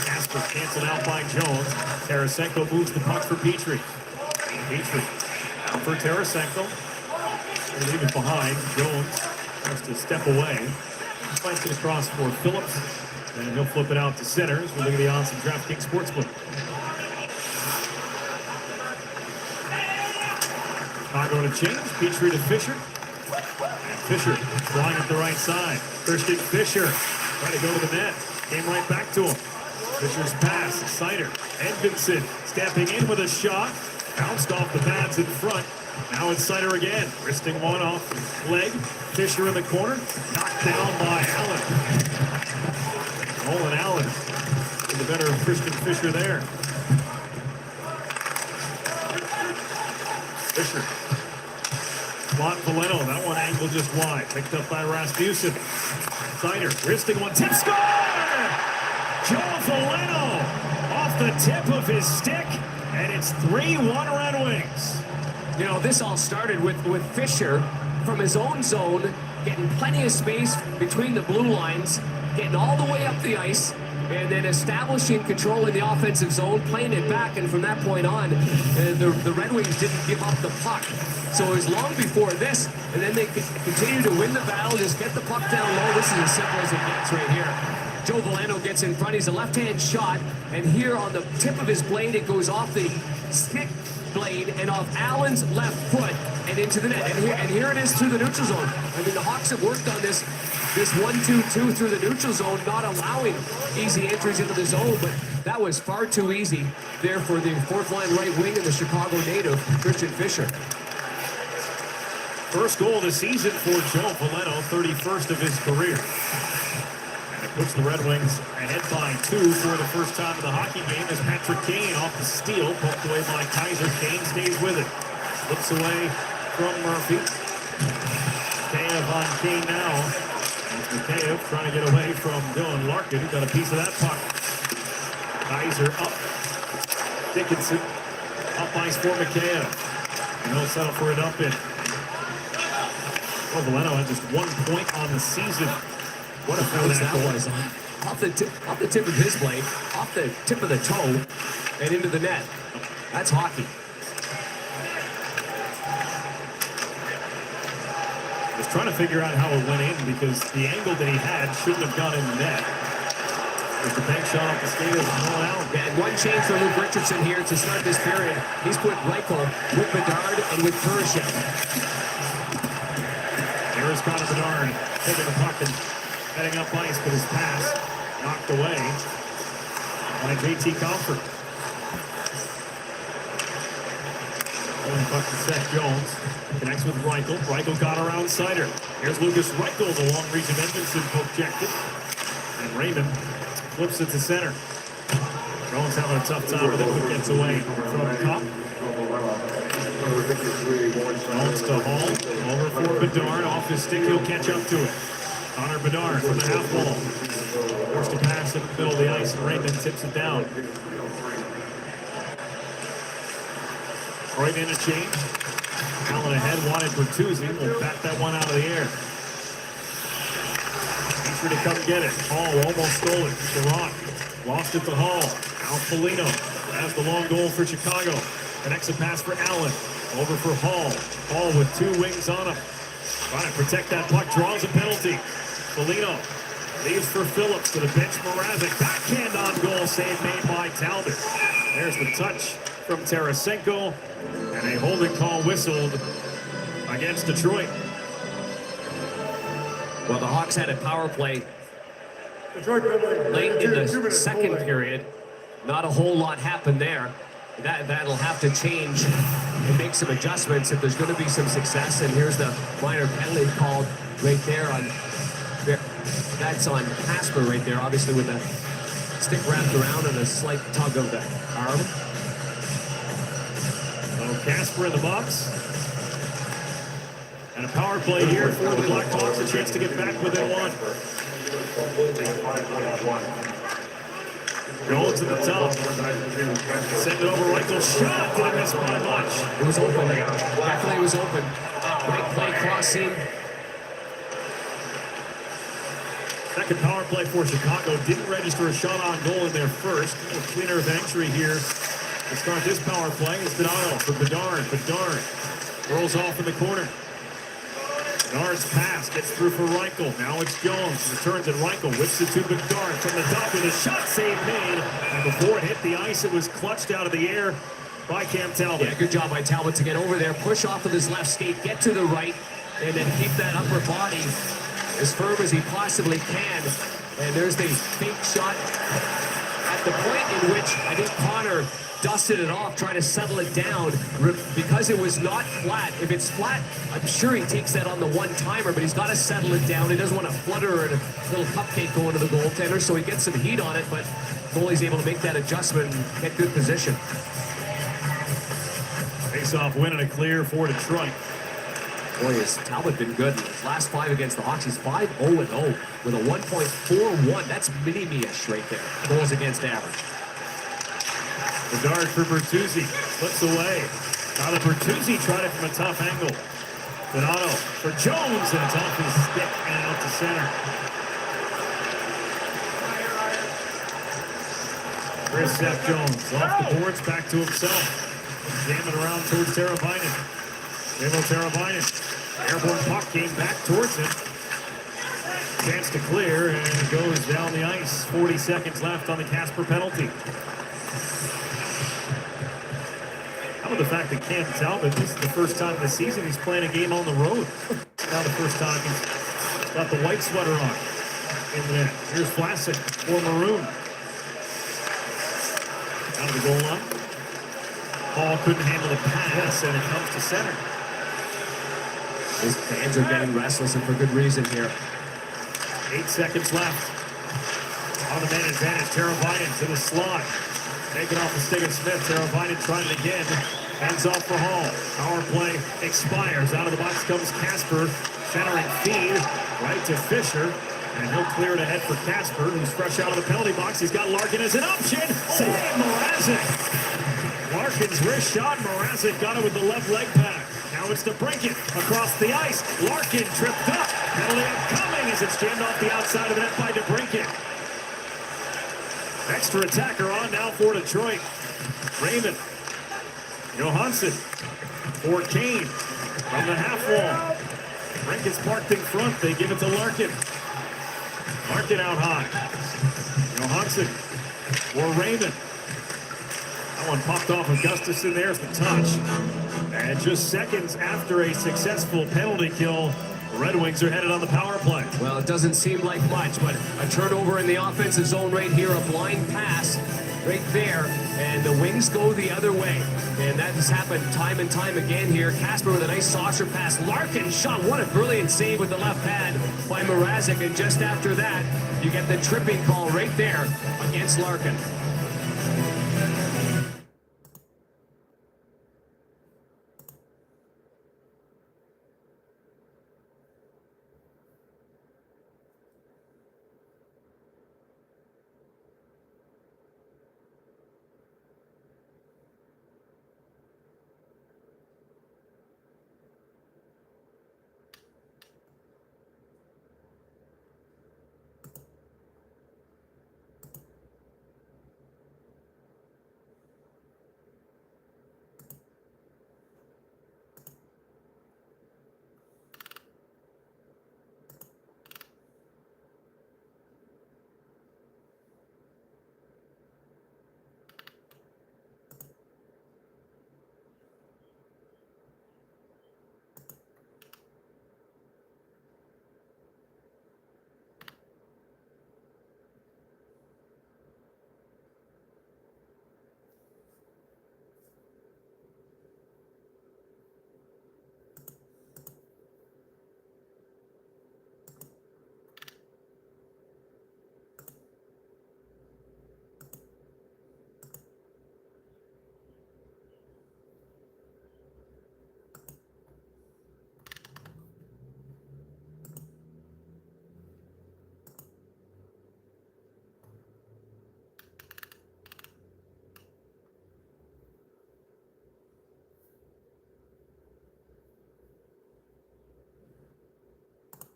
Casper canceled out by Jones. Tarasenko moves the puck for Petrie. Petrie out for Tarasenko. They're leaving behind. Jones has to step away. Fights it across for Phillips. And he'll flip it out to center as we look at the odds from DraftKings Sportsbook. Chicago to change. Petrie to Fisher. And Fisher flying up the right side. Christian Fisher trying to go to the net. Came right back to him. Fisher's pass. Sider. Edmondson stepping in with a shot. Bounced off the pads in front. Now it's Sider again. Wristing one off his leg. Fisher in the corner. Knocked down by Allen. Nolan Allen in the better of Christian Fisher there. Fisher. Slot Valeno. That one angled just wide. Picked up by Rasmussen. Sider. Wristing one. Tip score! Joe Valeno off the tip of his stick. And it's 3-1 Red Wings. You know, this all started with Fisher from his own zone, getting plenty of space between the blue lines, getting all the way up the ice, and then establishing control in the offensive zone, playing it back, and from that point on, the Red Wings didn't give up the puck. So it was long before this, and then they continue to win the battle, just get the puck down low. This is as simple as it gets right here. Joe Valeno gets in front. He's a left-hand shot, and here on the tip of his blade, it goes off the stick blade and off Allen's left foot and into the net. And here it is through the neutral zone. I mean, the Hawks have worked on this 1-2-2 through the neutral zone, not allowing easy entries into the zone, but that was far too easy there for the fourth-line right wing and the Chicago native, Christian Fisher. First goal of the season for Joe Valeno, 31st of his career. Puts the Red Wings ahead by 2 for the first time in the hockey game as Patrick Kane off the steal, poked away by Kaiser. Kane stays with it. Slips away from Murphy. Mikheyev on Kane now. Mikheyev trying to get away from Dylan Larkin, who got a piece of that puck. Kaiser up. Dickinson up ice for Mikheyev. And he'll settle for it up in. Well, Valeno had just 1 point on the season. What a foul that was. Off the tip of his blade, off the tip of the toe, and into the net. That's hockey. I was trying to figure out how it went in because the angle that he had shouldn't have gone in the net. With the bank shot off the skate of Nolan Allen. And one change for Luke Richardson here to start this period. He's put Reichel with Bedard and with Kurashev. There's Connor Bedard taking the puck and heading up ice, but his pass knocked away by JT Comfort. puck to Seth Jones. Connects with Reichel. Reichel got around Sider. Here's Lucas Reichel, the long reach of Edmondson projected. And Raymond flips it to center. Jones having a tough time with it, but gets away from the cup. Jones to Hall. Over for Bedard. Off his stick, he'll catch up to it. Connor Bedard from the half wall. Forced to pass in the middle of the ice, and Raymond tips it down. Right interchange. Allen ahead, wanted Bertuzzi. Will bat that one out of the air. Eager to come get it. Hall almost stole it. Sherrod lost it to Hall. Now Foligno has the long goal for Chicago. Connects a pass for Allen. Over for Hall. Hall with two wings on him. Trying to protect that puck. Draws a penalty. Foligno leaves for Phillips to the bench. Mrazek. Backhand on goal. Save made by Talbot. There's the touch from Tarasenko. And a holding call whistled against Detroit. Well, the Hawks had a power play late in the second period. Not a whole lot happened there. That'll have to change and make some adjustments if there's going to be some success. And here's the minor penalty called right there on. That's on Casper right there, obviously with a stick wrapped around and a slight tug of the arm. So Casper in the box. And a power play here for the Blackhawks, a chance to get back within one. Jones at the top. Send it over Reichel. Shot. Didn't miss by much. It was open. Definitely was open. Right play crossing. Second power play for Chicago. Didn't register a shot on goal in their first. A little cleaner of entry here to start this power play. It's Donato for Bedard. Bedard rolls off in the corner. Bedard's pass gets through for Reichel. Now it's Jones. Returns it. Reichel whips it to Bedard from the top with a shot save made. And before it hit the ice, it was clutched out of the air by Cam Talbot. Yeah, good job by Talbot to get over there, push off with his left skate, get to the right, and then keep that upper body as firm as he possibly can. And there's the fake shot at the point in which I think Connor dusted it off, trying to settle it down because it was not flat. If it's flat, I'm sure he takes that on the one-timer, but he's got to settle it down. He doesn't want to flutter and a little cupcake going to the goaltender, so he gets some heat on it, but goalie's able to make that adjustment and get good position. Face-off win and a clear for Detroit. Boy, has Talbot been good. In his last 5 against the Hawks, he's 5-0-0 with a 1.41. That's mini-me-ish right there. Goals against average. Bedard for Bertuzzi. Slips away. Now the Bertuzzi tried it from a tough angle. Donato for Jones, and it's off his stick and out to center. Here's Seth Jones off the boards, back to himself. Jamming around towards Teravainen. Evo Teravainen. Airborne puck came back towards him. Chance to clear, and it goes down the ice. 40 seconds left on the Casper penalty. How about the fact that Cam Talbot, this is the first time this season he's playing a game on the road. Now the first time he's got the white sweater on in the net. Here's Vlasic for Maroon. Out of the goal line. Paul couldn't handle the pass, and it comes to center. His fans are getting restless, and for good reason here. 8 seconds left. On the man advantage, Teravainen to the slot. Taken off the stick of Smith. Teravainen trying it again. Hands off for Hall. Power play expires. Out of the box comes Casper. Centering feed right to Fisher. And he'll clear it ahead for Casper, who's fresh out of the penalty box. He's got Larkin as an option. Save Mrazek. Larkin's wrist shot. Mrazek got it with the left leg pad. Now it's to Brinket across the ice. Larkin tripped up. Penalty upcoming as it's jammed off the outside of the net by DeBrinket. Extra attacker on now for Detroit. Raymond. Johansson for Kane from the half wall. Brinket's parked in front. They give it to Larkin. Larkin out high. Johansson for Raymond. That one popped off of Gustafson. There's the touch. And just seconds after a successful penalty kill, the Red Wings are headed on the power play. Well, it doesn't seem like much, but a turnover in the offensive zone right here, a blind pass. right there, and the wings go the other way. And that has happened time and time again here. Casper with a nice saucer pass. Larkin shot. What a brilliant save with the left hand by Mrazek. And just after that, you get the tripping call right there against Larkin.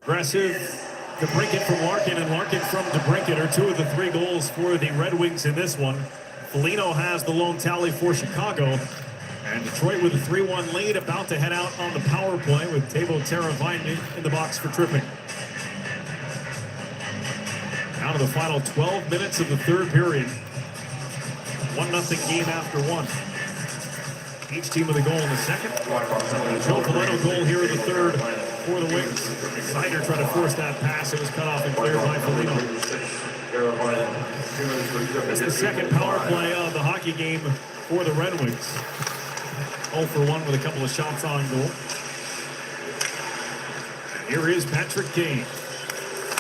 Aggressive DeBrincat from Larkin, and Larkin from DeBrincat are two of the three goals for the Red Wings in this one. Foligno has the lone tally for Chicago, and Detroit with a 3-1 lead, about to head out on the power play with Teuvo Teravainen in the box for tripping. Out of the final 12 minutes of the third period. 1-0 game after one. Each team with a goal in the second. Joe Foligno goal here in the third for the Wings. Seider tried to force that pass. It was cut off and cleared by Foligno. It's the second power play of the hockey game for the Red Wings. 0 for 1 with a couple of shots on goal. Here is Patrick Kane.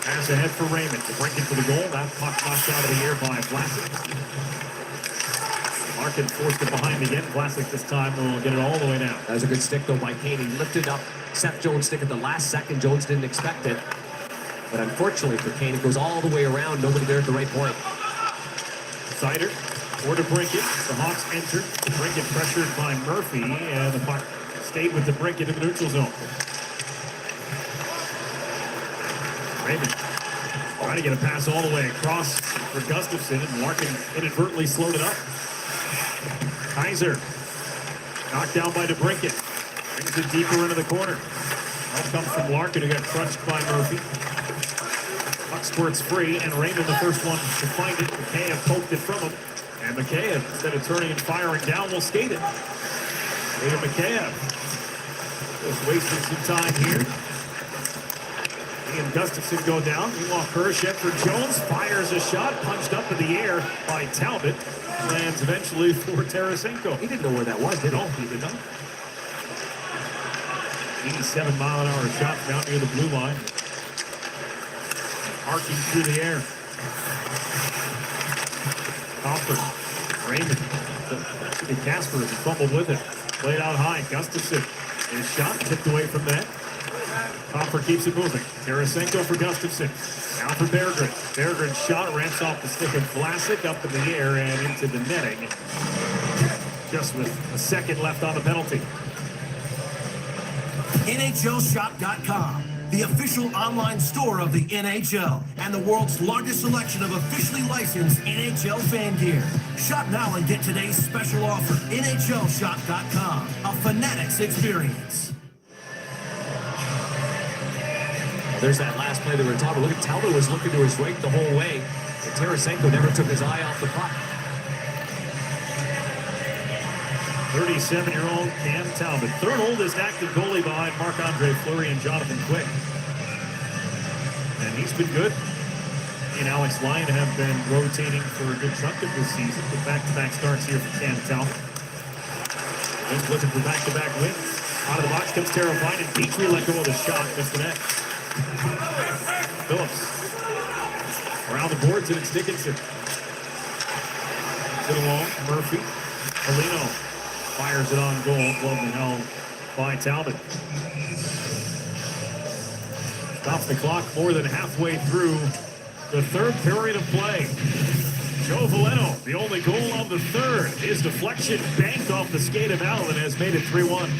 Pass ahead for Raymond to break it for the goal. That puck knocked out of the air by Vlasic. Larkin forced it behind again. Vlasic this time will get it all the way down. That was a good stick though by Kane. He lifted up Seth Jones' stick at the last second. Jones didn't expect it. But unfortunately for Kane, it goes all the way around. Nobody there at the right point. Seider for DeBrincat. The Hawks entered. DeBrincat pressured by Murphy, and the puck stayed with DeBrincat in the neutral zone. Raymond trying to get a pass all the way across for Gustafsson, and Larkin inadvertently slowed it up. Kaiser knocked down by DeBrincat. Brings it deeper into the corner. Help comes from Larkin, who got crunched by Murphy. Puck squirts free, and Raymond the first one to find it. Mikheyev poked it from him, and Mikheyev, instead of turning and firing down, will skate it. Later Mikheyev just wasting some time here. He and Gustafsson go down. Meanwhile, Kurashev for Jones fires a shot, punched up in the air by Talbot. Lands eventually for Tarasenko. He didn't know where that was, did he? No, he did not. 87-mile-an-hour shot down near the blue line. Arcing through the air. Copper. Raymond. Casper has fumbled with it. Played out high. Gustafsson. His shot tipped away from that. Copper keeps it moving. Tarasenko for Gustafsson. Now for Berggren. Berggren's shot ramps off the stick of Vlasic up in the air and into the netting. Just with a second left on the penalty. NHLShop.com, the official online store of the NHL and the world's largest selection of officially licensed NHL fan gear. Shop now and get today's special offer. NHLShop.com, a Fanatics experience. There's that last play that we were talking about. Look at Talbot was looking to his right the whole way. And Tarasenko never took his eye off the puck. 37-year-old Cam Talbot. Third oldest active goalie behind Marc-Andre Fleury and Jonathan Quick. And he's been good. and Alex Lyon have been rotating for a good chunk of this season with back-to-back starts here for Cantel. Just looking for back-to-back wins. Out of the box comes Terrified, and Petrie let go of the shot, missed the net. Phillips around the boards, and it's Dickinson. To the wall, Murphy. Polino fires it on goal, glove and held by Talbot. Stops the clock more than halfway through the third period of play. Joe Valeno, the only goal of the third. His deflection banked off the skate of Allen has made it 3-1.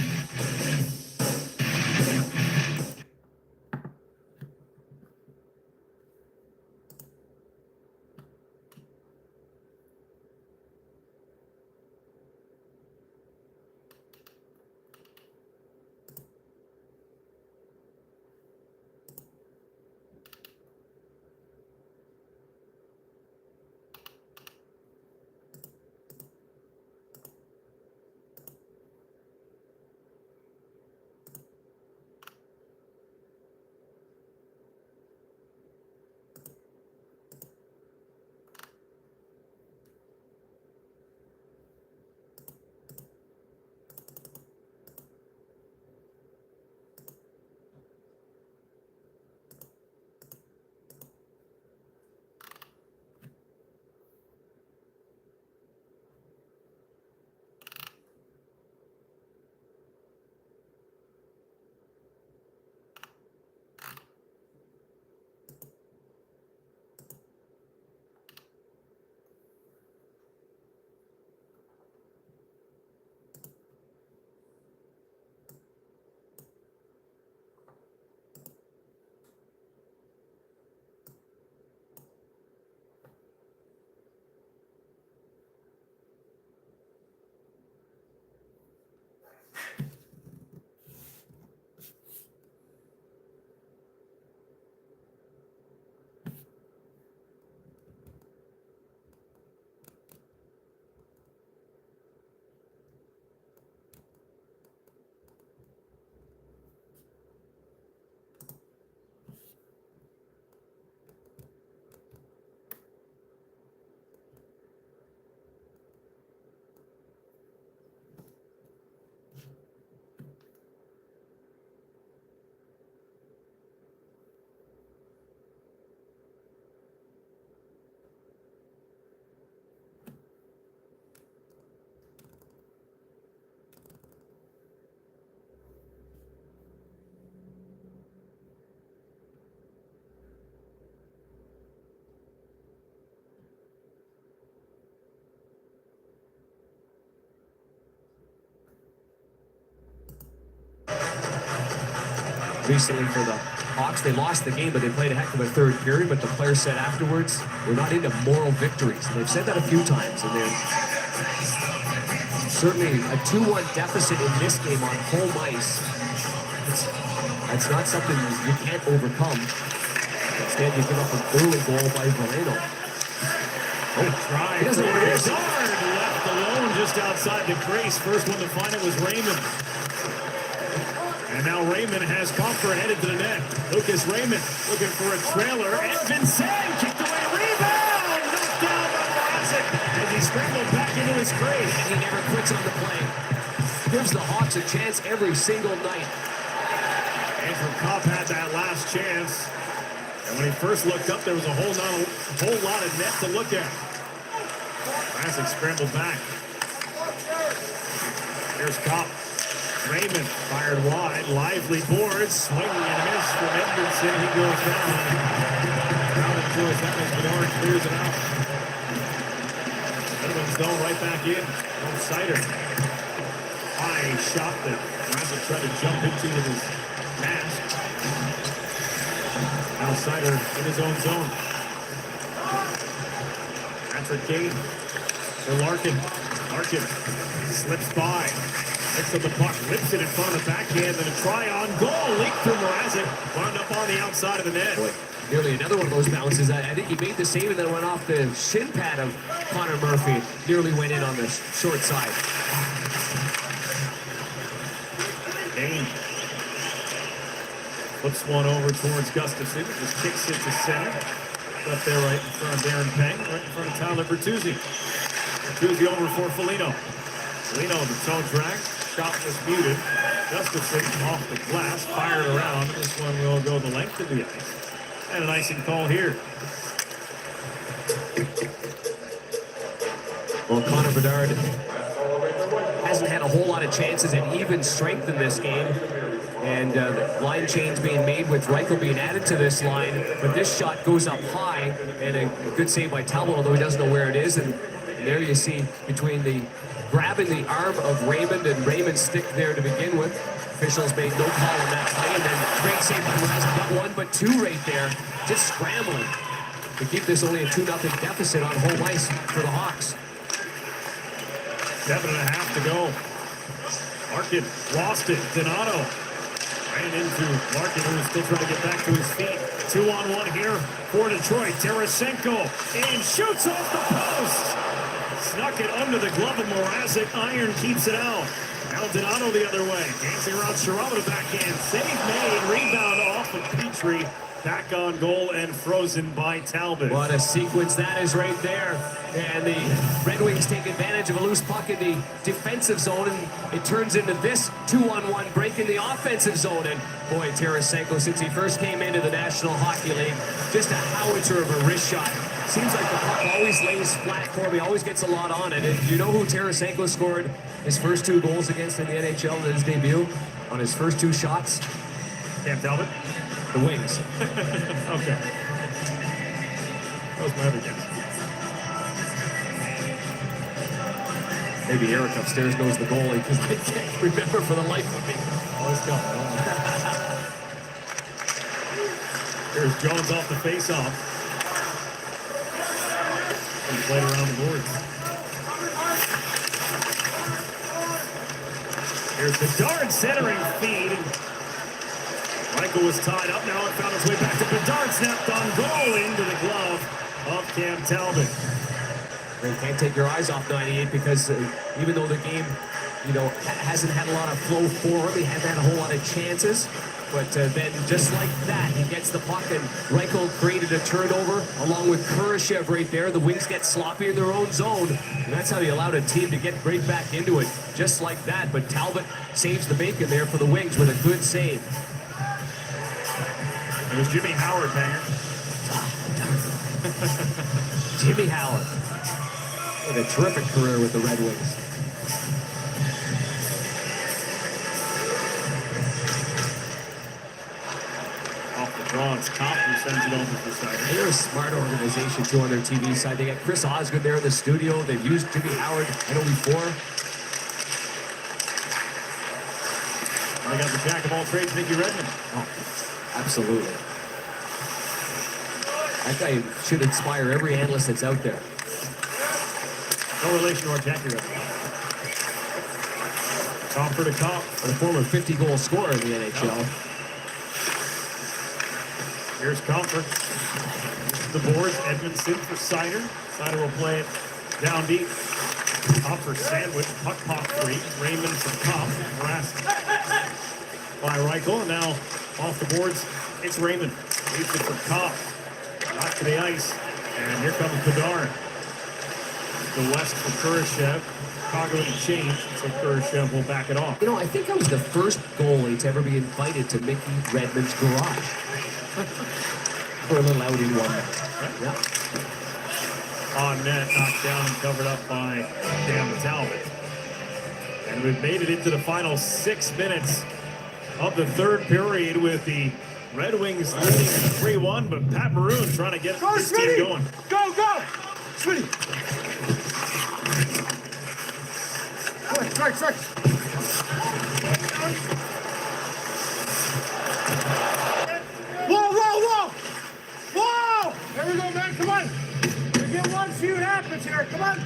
Recently for the Hawks, they lost the game, but they played a heck of a third period. But the players said afterwards, we're not into moral victories. And they've said that a few times. And they're certainly a 2-1 deficit in this game on home ice. That's not something you can't overcome. Instead, you give up an early goal by Valeno. Oh, try. He doesn't want to left alone just outside the crease. First one to find it was Raymond. And now Raymond has comfort headed to the net. Lucas Raymond looking for a trailer. And Vincent kicked away. Rebound! Knocked down by Mrazek as he scrambled back into his crease. And he never quits on the play. Gives the Hawks a chance every single night. Andrew Kopp had that last chance. And when he first looked up, there was a whole lot of net to look at. Mrazek scrambled back. Here's Kopp. Raymond fired wide, lively boards, swinging and a miss from Edmondson. He goes down. Crowd enjoys that as Bedard clears it out. Edmonds though right back in. No Sider. High shot that Mrazek tried to jump into with his mask. Now Sider in his own zone. Patrick Kane for Larkin. Larkin slips by. Picks up the puck, whips it in front of the backhand, and a try on goal. Leaked through Mrazek, wound up on the outside of the net. Boy, nearly another one of those bounces. I think he made the save and then went off the shin pad of Connor Murphy. Nearly went in on the short side. Kane flips one over towards Gustafson. Just kicks it to center. Left there right in front of Darren Peng, right in front of Tyler Bertuzzi. Bertuzzi over for Foligno. Foligno, the zone drag. Shot was muted. Gustafson off the glass, fired around. This one will go the length of the ice. And an icing call here. Well, Connor Bedard hasn't had a whole lot of chances at even strength in this game. And the line change being made with Reichel being added to this line. But this shot goes up high, and a good save by Talbot, although he doesn't know where it is. And there you see between the grabbing the arm of Raymond and Raymond's stick there to begin with. Officials made no call on that play, and then great save by Mrazek. Not one, but two right there, just scrambling to keep this only a 2-0 deficit on home ice for the Hawks. 7.5 to go. Larkin lost it. Donato ran into Larkin, who was still trying to get back to his feet. 2-on-1 here for Detroit. Tarasenko and shoots off the post. Snuck it under the glove of Mrazek. Iron keeps it out. Now Donato the other way. Dancing around Sharama to backhand. Save made. Rebound off of Petrie. Back on goal and frozen by Talbot. What a sequence that is right there. And the Red Wings take advantage of a loose puck in the defensive zone, and it turns into this 2-on-1 break in the offensive zone. And boy, Tarasenko, since he first came into the National Hockey League, just a howitzer of a wrist shot. Seems like the puck always lays flat for him. He always gets a lot on it. And you know who Tarasenko scored his first 2 goals against in the NHL in his debut? On his first 2 shots? Cam Talbot? The Wings. Okay. That was my other guess. Maybe Eric upstairs knows the goalie, because I can't remember for the life of me. Oh, let's go. Here's Jones off the face-off. And played around the boards. Here's Bedard centering feed. Michael was tied up now and found his way back to Bedard. Snapped on goal into the glove of Cam Talbot. You can't take your eyes off 98, because even though the game, hasn't had a lot of flow for him, he hasn't had a whole lot of chances. But then just like that, he gets the puck, and Reichel created a turnover along with Kurashev right there. The Wings get sloppy in their own zone, and that's how you allowed a team to get right back into it, just like that. But Talbot saves the bacon there for the Wings with a good save. It was Jimmy Howard, Banger. Jimmy Howard. Had a terrific career with the Red Wings. Off the draw, it's Kopp who sends it over for second. They're a smart organization, too, on their TV side. They got Chris Osgood there in the studio. They've used Jimmy Howard, I know, before. I got the jack of all trades, Mickey Redmond. Oh, absolutely. That guy should inspire every analyst that's out there. No relation to our Jackie Redmond. Comfort to Kopp. A former 50-goal scorer in the NHL. Here's Comfort. The boards, Edmondson for Sider. Sider will play it down deep. Comfort sandwich, puck pop free. Raymond for Kopp. Harassed by Reichel. And now off the boards, it's Raymond. Leaves it for Kopp. Back to the ice. And here comes Bedard. The West for Kurashev. Chicago in the change, so Kurashev will back it off. I think I was the first goalie to ever be invited to Mickey Redmond's garage. For a little outing one night. Yeah. On net, knocked down and covered up by Cam Talbot. And we've made it into the final 6 minutes of the third period with the Red Wings leading 3-1, but Pat Maroon trying to get this team going. Go, go! Smitty! Strike! Whoa! There we go, man, come on! We get one, see what happens here, come on!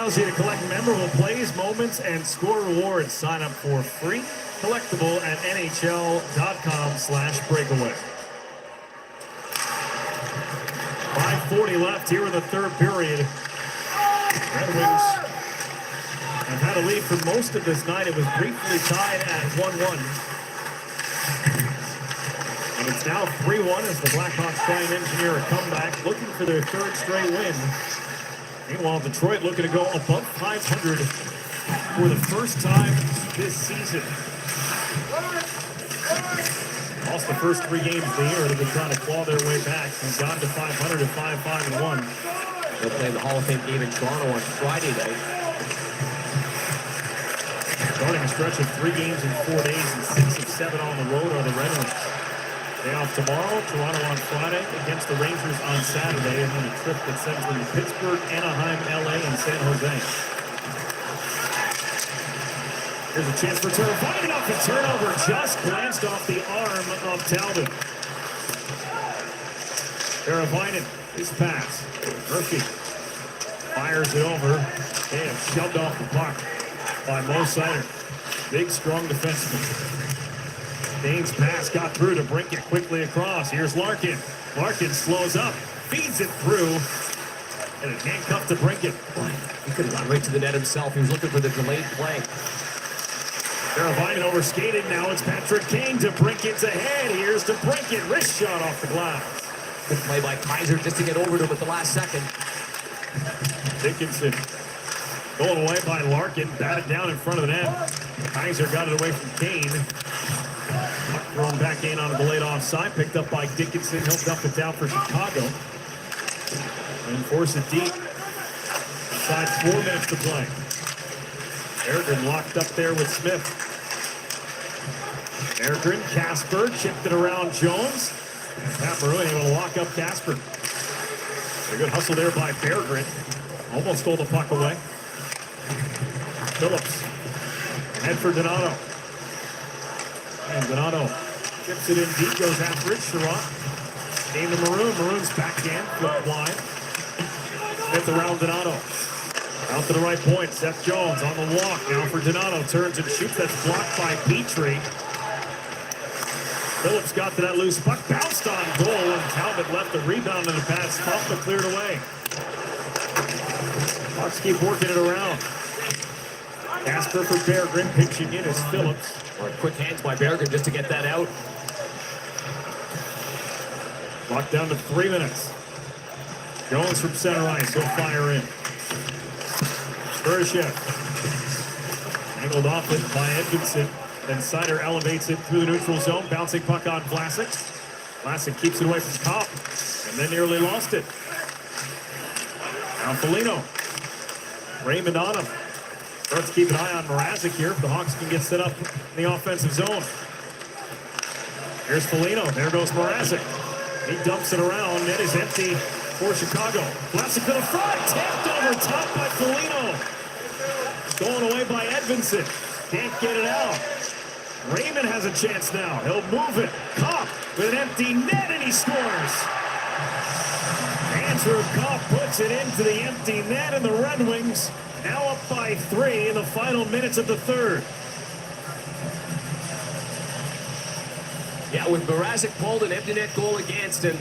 allows you to collect memorable plays, moments, and score rewards. Sign up for free, collectible at NHL.com/breakaway. 5:40 left here in the third period. Red Wings have had a lead for most of this night. It was briefly tied at 1-1. And it's now 3-1 as the Blackhawks try and engineer a comeback, looking for their third straight win. Meanwhile, Detroit looking to go above 500 for the first time this season. Lost the first 3 games of the year. They've been trying to claw their way back and gone to 500 at 5-5-1. They'll play the Hall of Fame game in Toronto on Friday night. Starting a stretch of 3 games in 4 days and 6 of 7 on the road are the Red Wings. Day off tomorrow, Toronto on Friday, against the Rangers on Saturday, and then a trip that sends them to Pittsburgh, Anaheim, LA, and San Jose. Here's a chance for Teravainen off the turnover, just glanced off the arm of Talbot. Teravainen, his pass. Murphy fires it over. They have shoved off the puck by Mo Seider. Big, strong defenseman. Dane's pass got through to Brinkett quickly across. Here's Larkin. Larkin slows up, feeds it through, and a handcuff to Brinkett. Boy, he could have gone right to the net himself. He was looking for the delayed play. Teravainen overskated. Now it's Patrick Kane to Brinkett's ahead. Here's to Brinkett. Wrist shot off the glass. Good play by Kaiser just to get over to him at the last second. Dickinson going away by Larkin. Batted down in front of the net. Kaiser got it away from Kane. Puck thrown back in on a delayed offside. Picked up by Dickinson. He'll dump it down for Chicago. And force it deep. Inside 4 minutes to play. Berggren locked up there with Smith. Berggren, Casper, chipped it around Jones. Pat Maroon able to lock up Casper. A good hustle there by Berggren. Almost stole the puck away. Phillips. Head for Donato. And Donato chips it in deep, goes after it. Sherrod. Game to Maroon. Maroon's backhand, flip wide. Smith around Donato. Out to the right point. Seth Jones on the walk. Now for Donato. Turns and shoots. That's blocked by Petrie. Phillips got to that loose puck. Bounced on goal. And Talbot left the rebound in the pass. Tough but cleared away. Hawks keep working it around. Casper for Berggren. Pitching in is Phillips. Quick hands by Berggren just to get that out. Clock down to 3 minutes. Jones from center ice. He'll fire in. Kurashev. Angled off it by Edmondson. Then Seider elevates it through the neutral zone. Bouncing puck on Vlasic. Vlasic keeps it away from Kopp. And then nearly lost it. Now Foligno. Raymond on him. Starts to keep an eye on Mrazek here. The Hawks can get set up in the offensive zone. Here's Foligno. There goes Mrazek. He dumps it around. Net is empty for Chicago. Vlasic to the front. Tapped over top by Foligno. Stolen away by Edmondson. Can't get it out. Raymond has a chance now. He'll move it. Kopp with an empty net, and he scores. Andrew Kopp puts it into the empty net, and the Red Wings now up by 3 in the final minutes of the third. Yeah, with Mrazek pulled an empty net goal against, and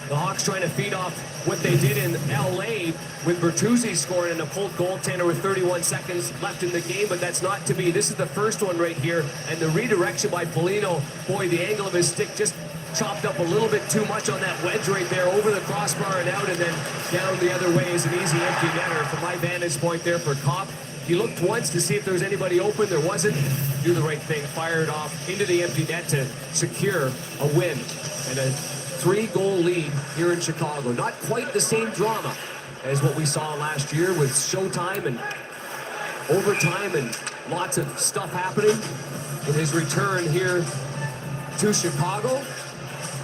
the Hawks trying to feed off what they did in LA with Bertuzzi scoring and a pulled goaltender with 31 seconds left in the game, but that's not to be. This is the first one right here, and the redirection by Foligno, boy, the angle of his stick just chopped up a little bit too much on that wedge right there, over the crossbar and out, and then down the other way is an easy empty netter. From my vantage point there for Kopp, he looked once to see if there was anybody open. There wasn't. Do the right thing, fired off into the empty net to secure a win and a 3-goal lead here in Chicago. Not quite the same drama as what we saw last year with showtime and overtime and lots of stuff happening in his return here to Chicago.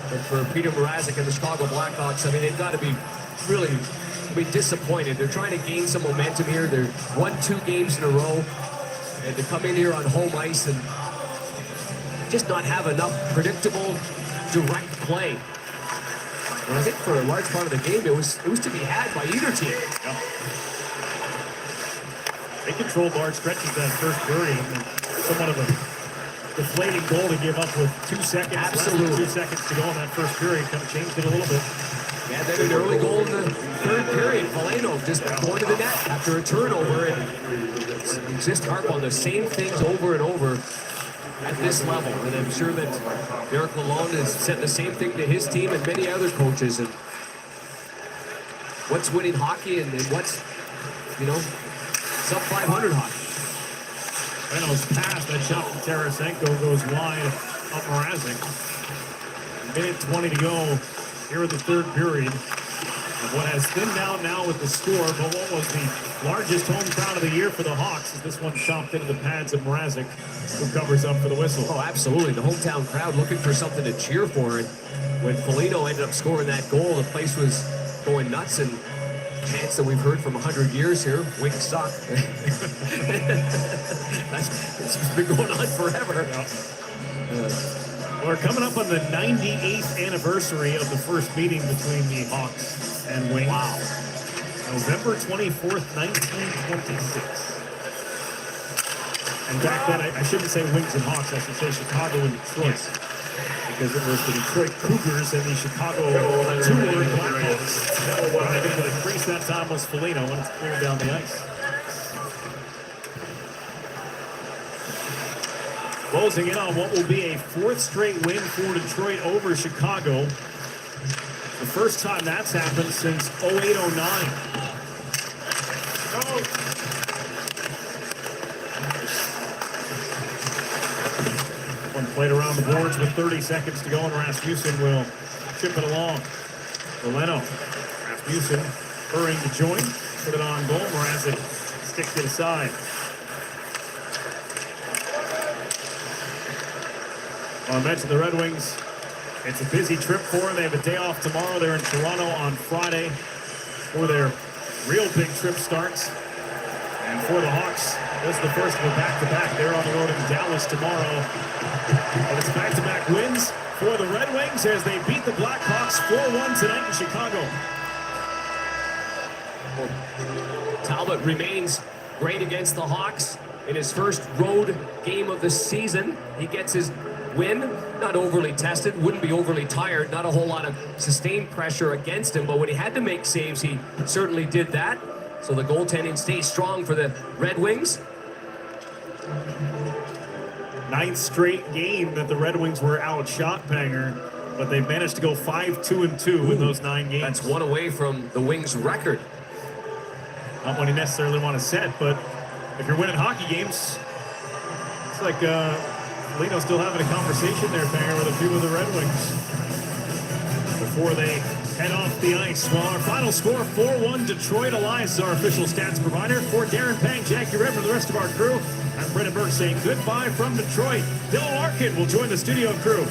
But for Peter Mrazek and the Chicago Blackhawks, I mean, they've got to be really disappointed. They're trying to gain some momentum here. They've won 2 games in a row, and to come in here on home ice and just not have enough predictable, direct play. And I think for a large part of the game, it was to be had by either team. Yeah. They controlled large stretches that first period. And somewhat of a deflating goal to give up with 2 seconds, Absolutely. less than 2 seconds to go in that first period. Kind of changed it a little bit. Yeah, then an early goal in the third period. Valeno just going to the net after a turnover, and you just harp on the same things over and over at this level. And I'm sure that Derek Lalonde has said the same thing to his team and many other coaches. And what's winning hockey and what's, sub 500 hockey. Valeno's pass, that shot from Tarasenko goes wide up Mrazek. Minute 20 to go here in the third period. Of what has thinned out now with the score, but what was the largest home crowd of the year for the Hawks as this one chopped into the pads of Mrazek, who covers up for the whistle. Oh, absolutely. The hometown crowd looking for something to cheer for. And when Foligno ended up scoring that goal, the place was going nuts. And chants that we've heard from 100 years here, wings suck. It's been going on forever. We're coming up on the 98th anniversary of the first meeting between the Hawks and Wings. Wow. November 24th, 1926. And back then, I shouldn't say Wings and Hawks, I should say Chicago and Detroit. Yes. Because it was the Detroit Cougars and the Chicago two-word Blackhawks. I think the increase that time was Foligno when it's cleared down the ice. Closing in on what will be a fourth straight win for Detroit over Chicago. The first time that's happened since 08-09. One played around the boards with 30 seconds to go, and Rasmussen will chip it along. Valeno. Rasmussen hurrying to join. Put it on goal. Mrazek sticks it aside. Well, I mentioned the Red Wings. It's a busy trip for them. They have a day off tomorrow. They're in Toronto on Friday for their real big trip starts. And for the Hawks, this is the first of a back-to-back. They're on the road in Dallas tomorrow. And it's back-to-back wins for the Red Wings as they beat the Blackhawks 4-1 tonight in Chicago. Talbot remains great against the Hawks in his first road game of the season. He gets his win, not overly tested, wouldn't be overly tired, not a whole lot of sustained pressure against him, but when he had to make saves, he certainly did that. So the goaltending stays strong for the Red Wings. Ninth straight game that the Red Wings were outshot, Panger, but they managed to go 5-2-2 in those 9 games. That's one away from the Wings' record. Not one you necessarily want to set, but if you're winning hockey games, it's like Lino's still having a conversation there, Panger, with a few of the Red Wings before they head off the ice. Well, our final score, 4-1 Detroit. Elias is our official stats provider. For Darren Pang, Jackie Redmond, and the rest of our crew, I'm Brendan Burke saying goodbye from Detroit. Dylan Larkin will join the studio crew.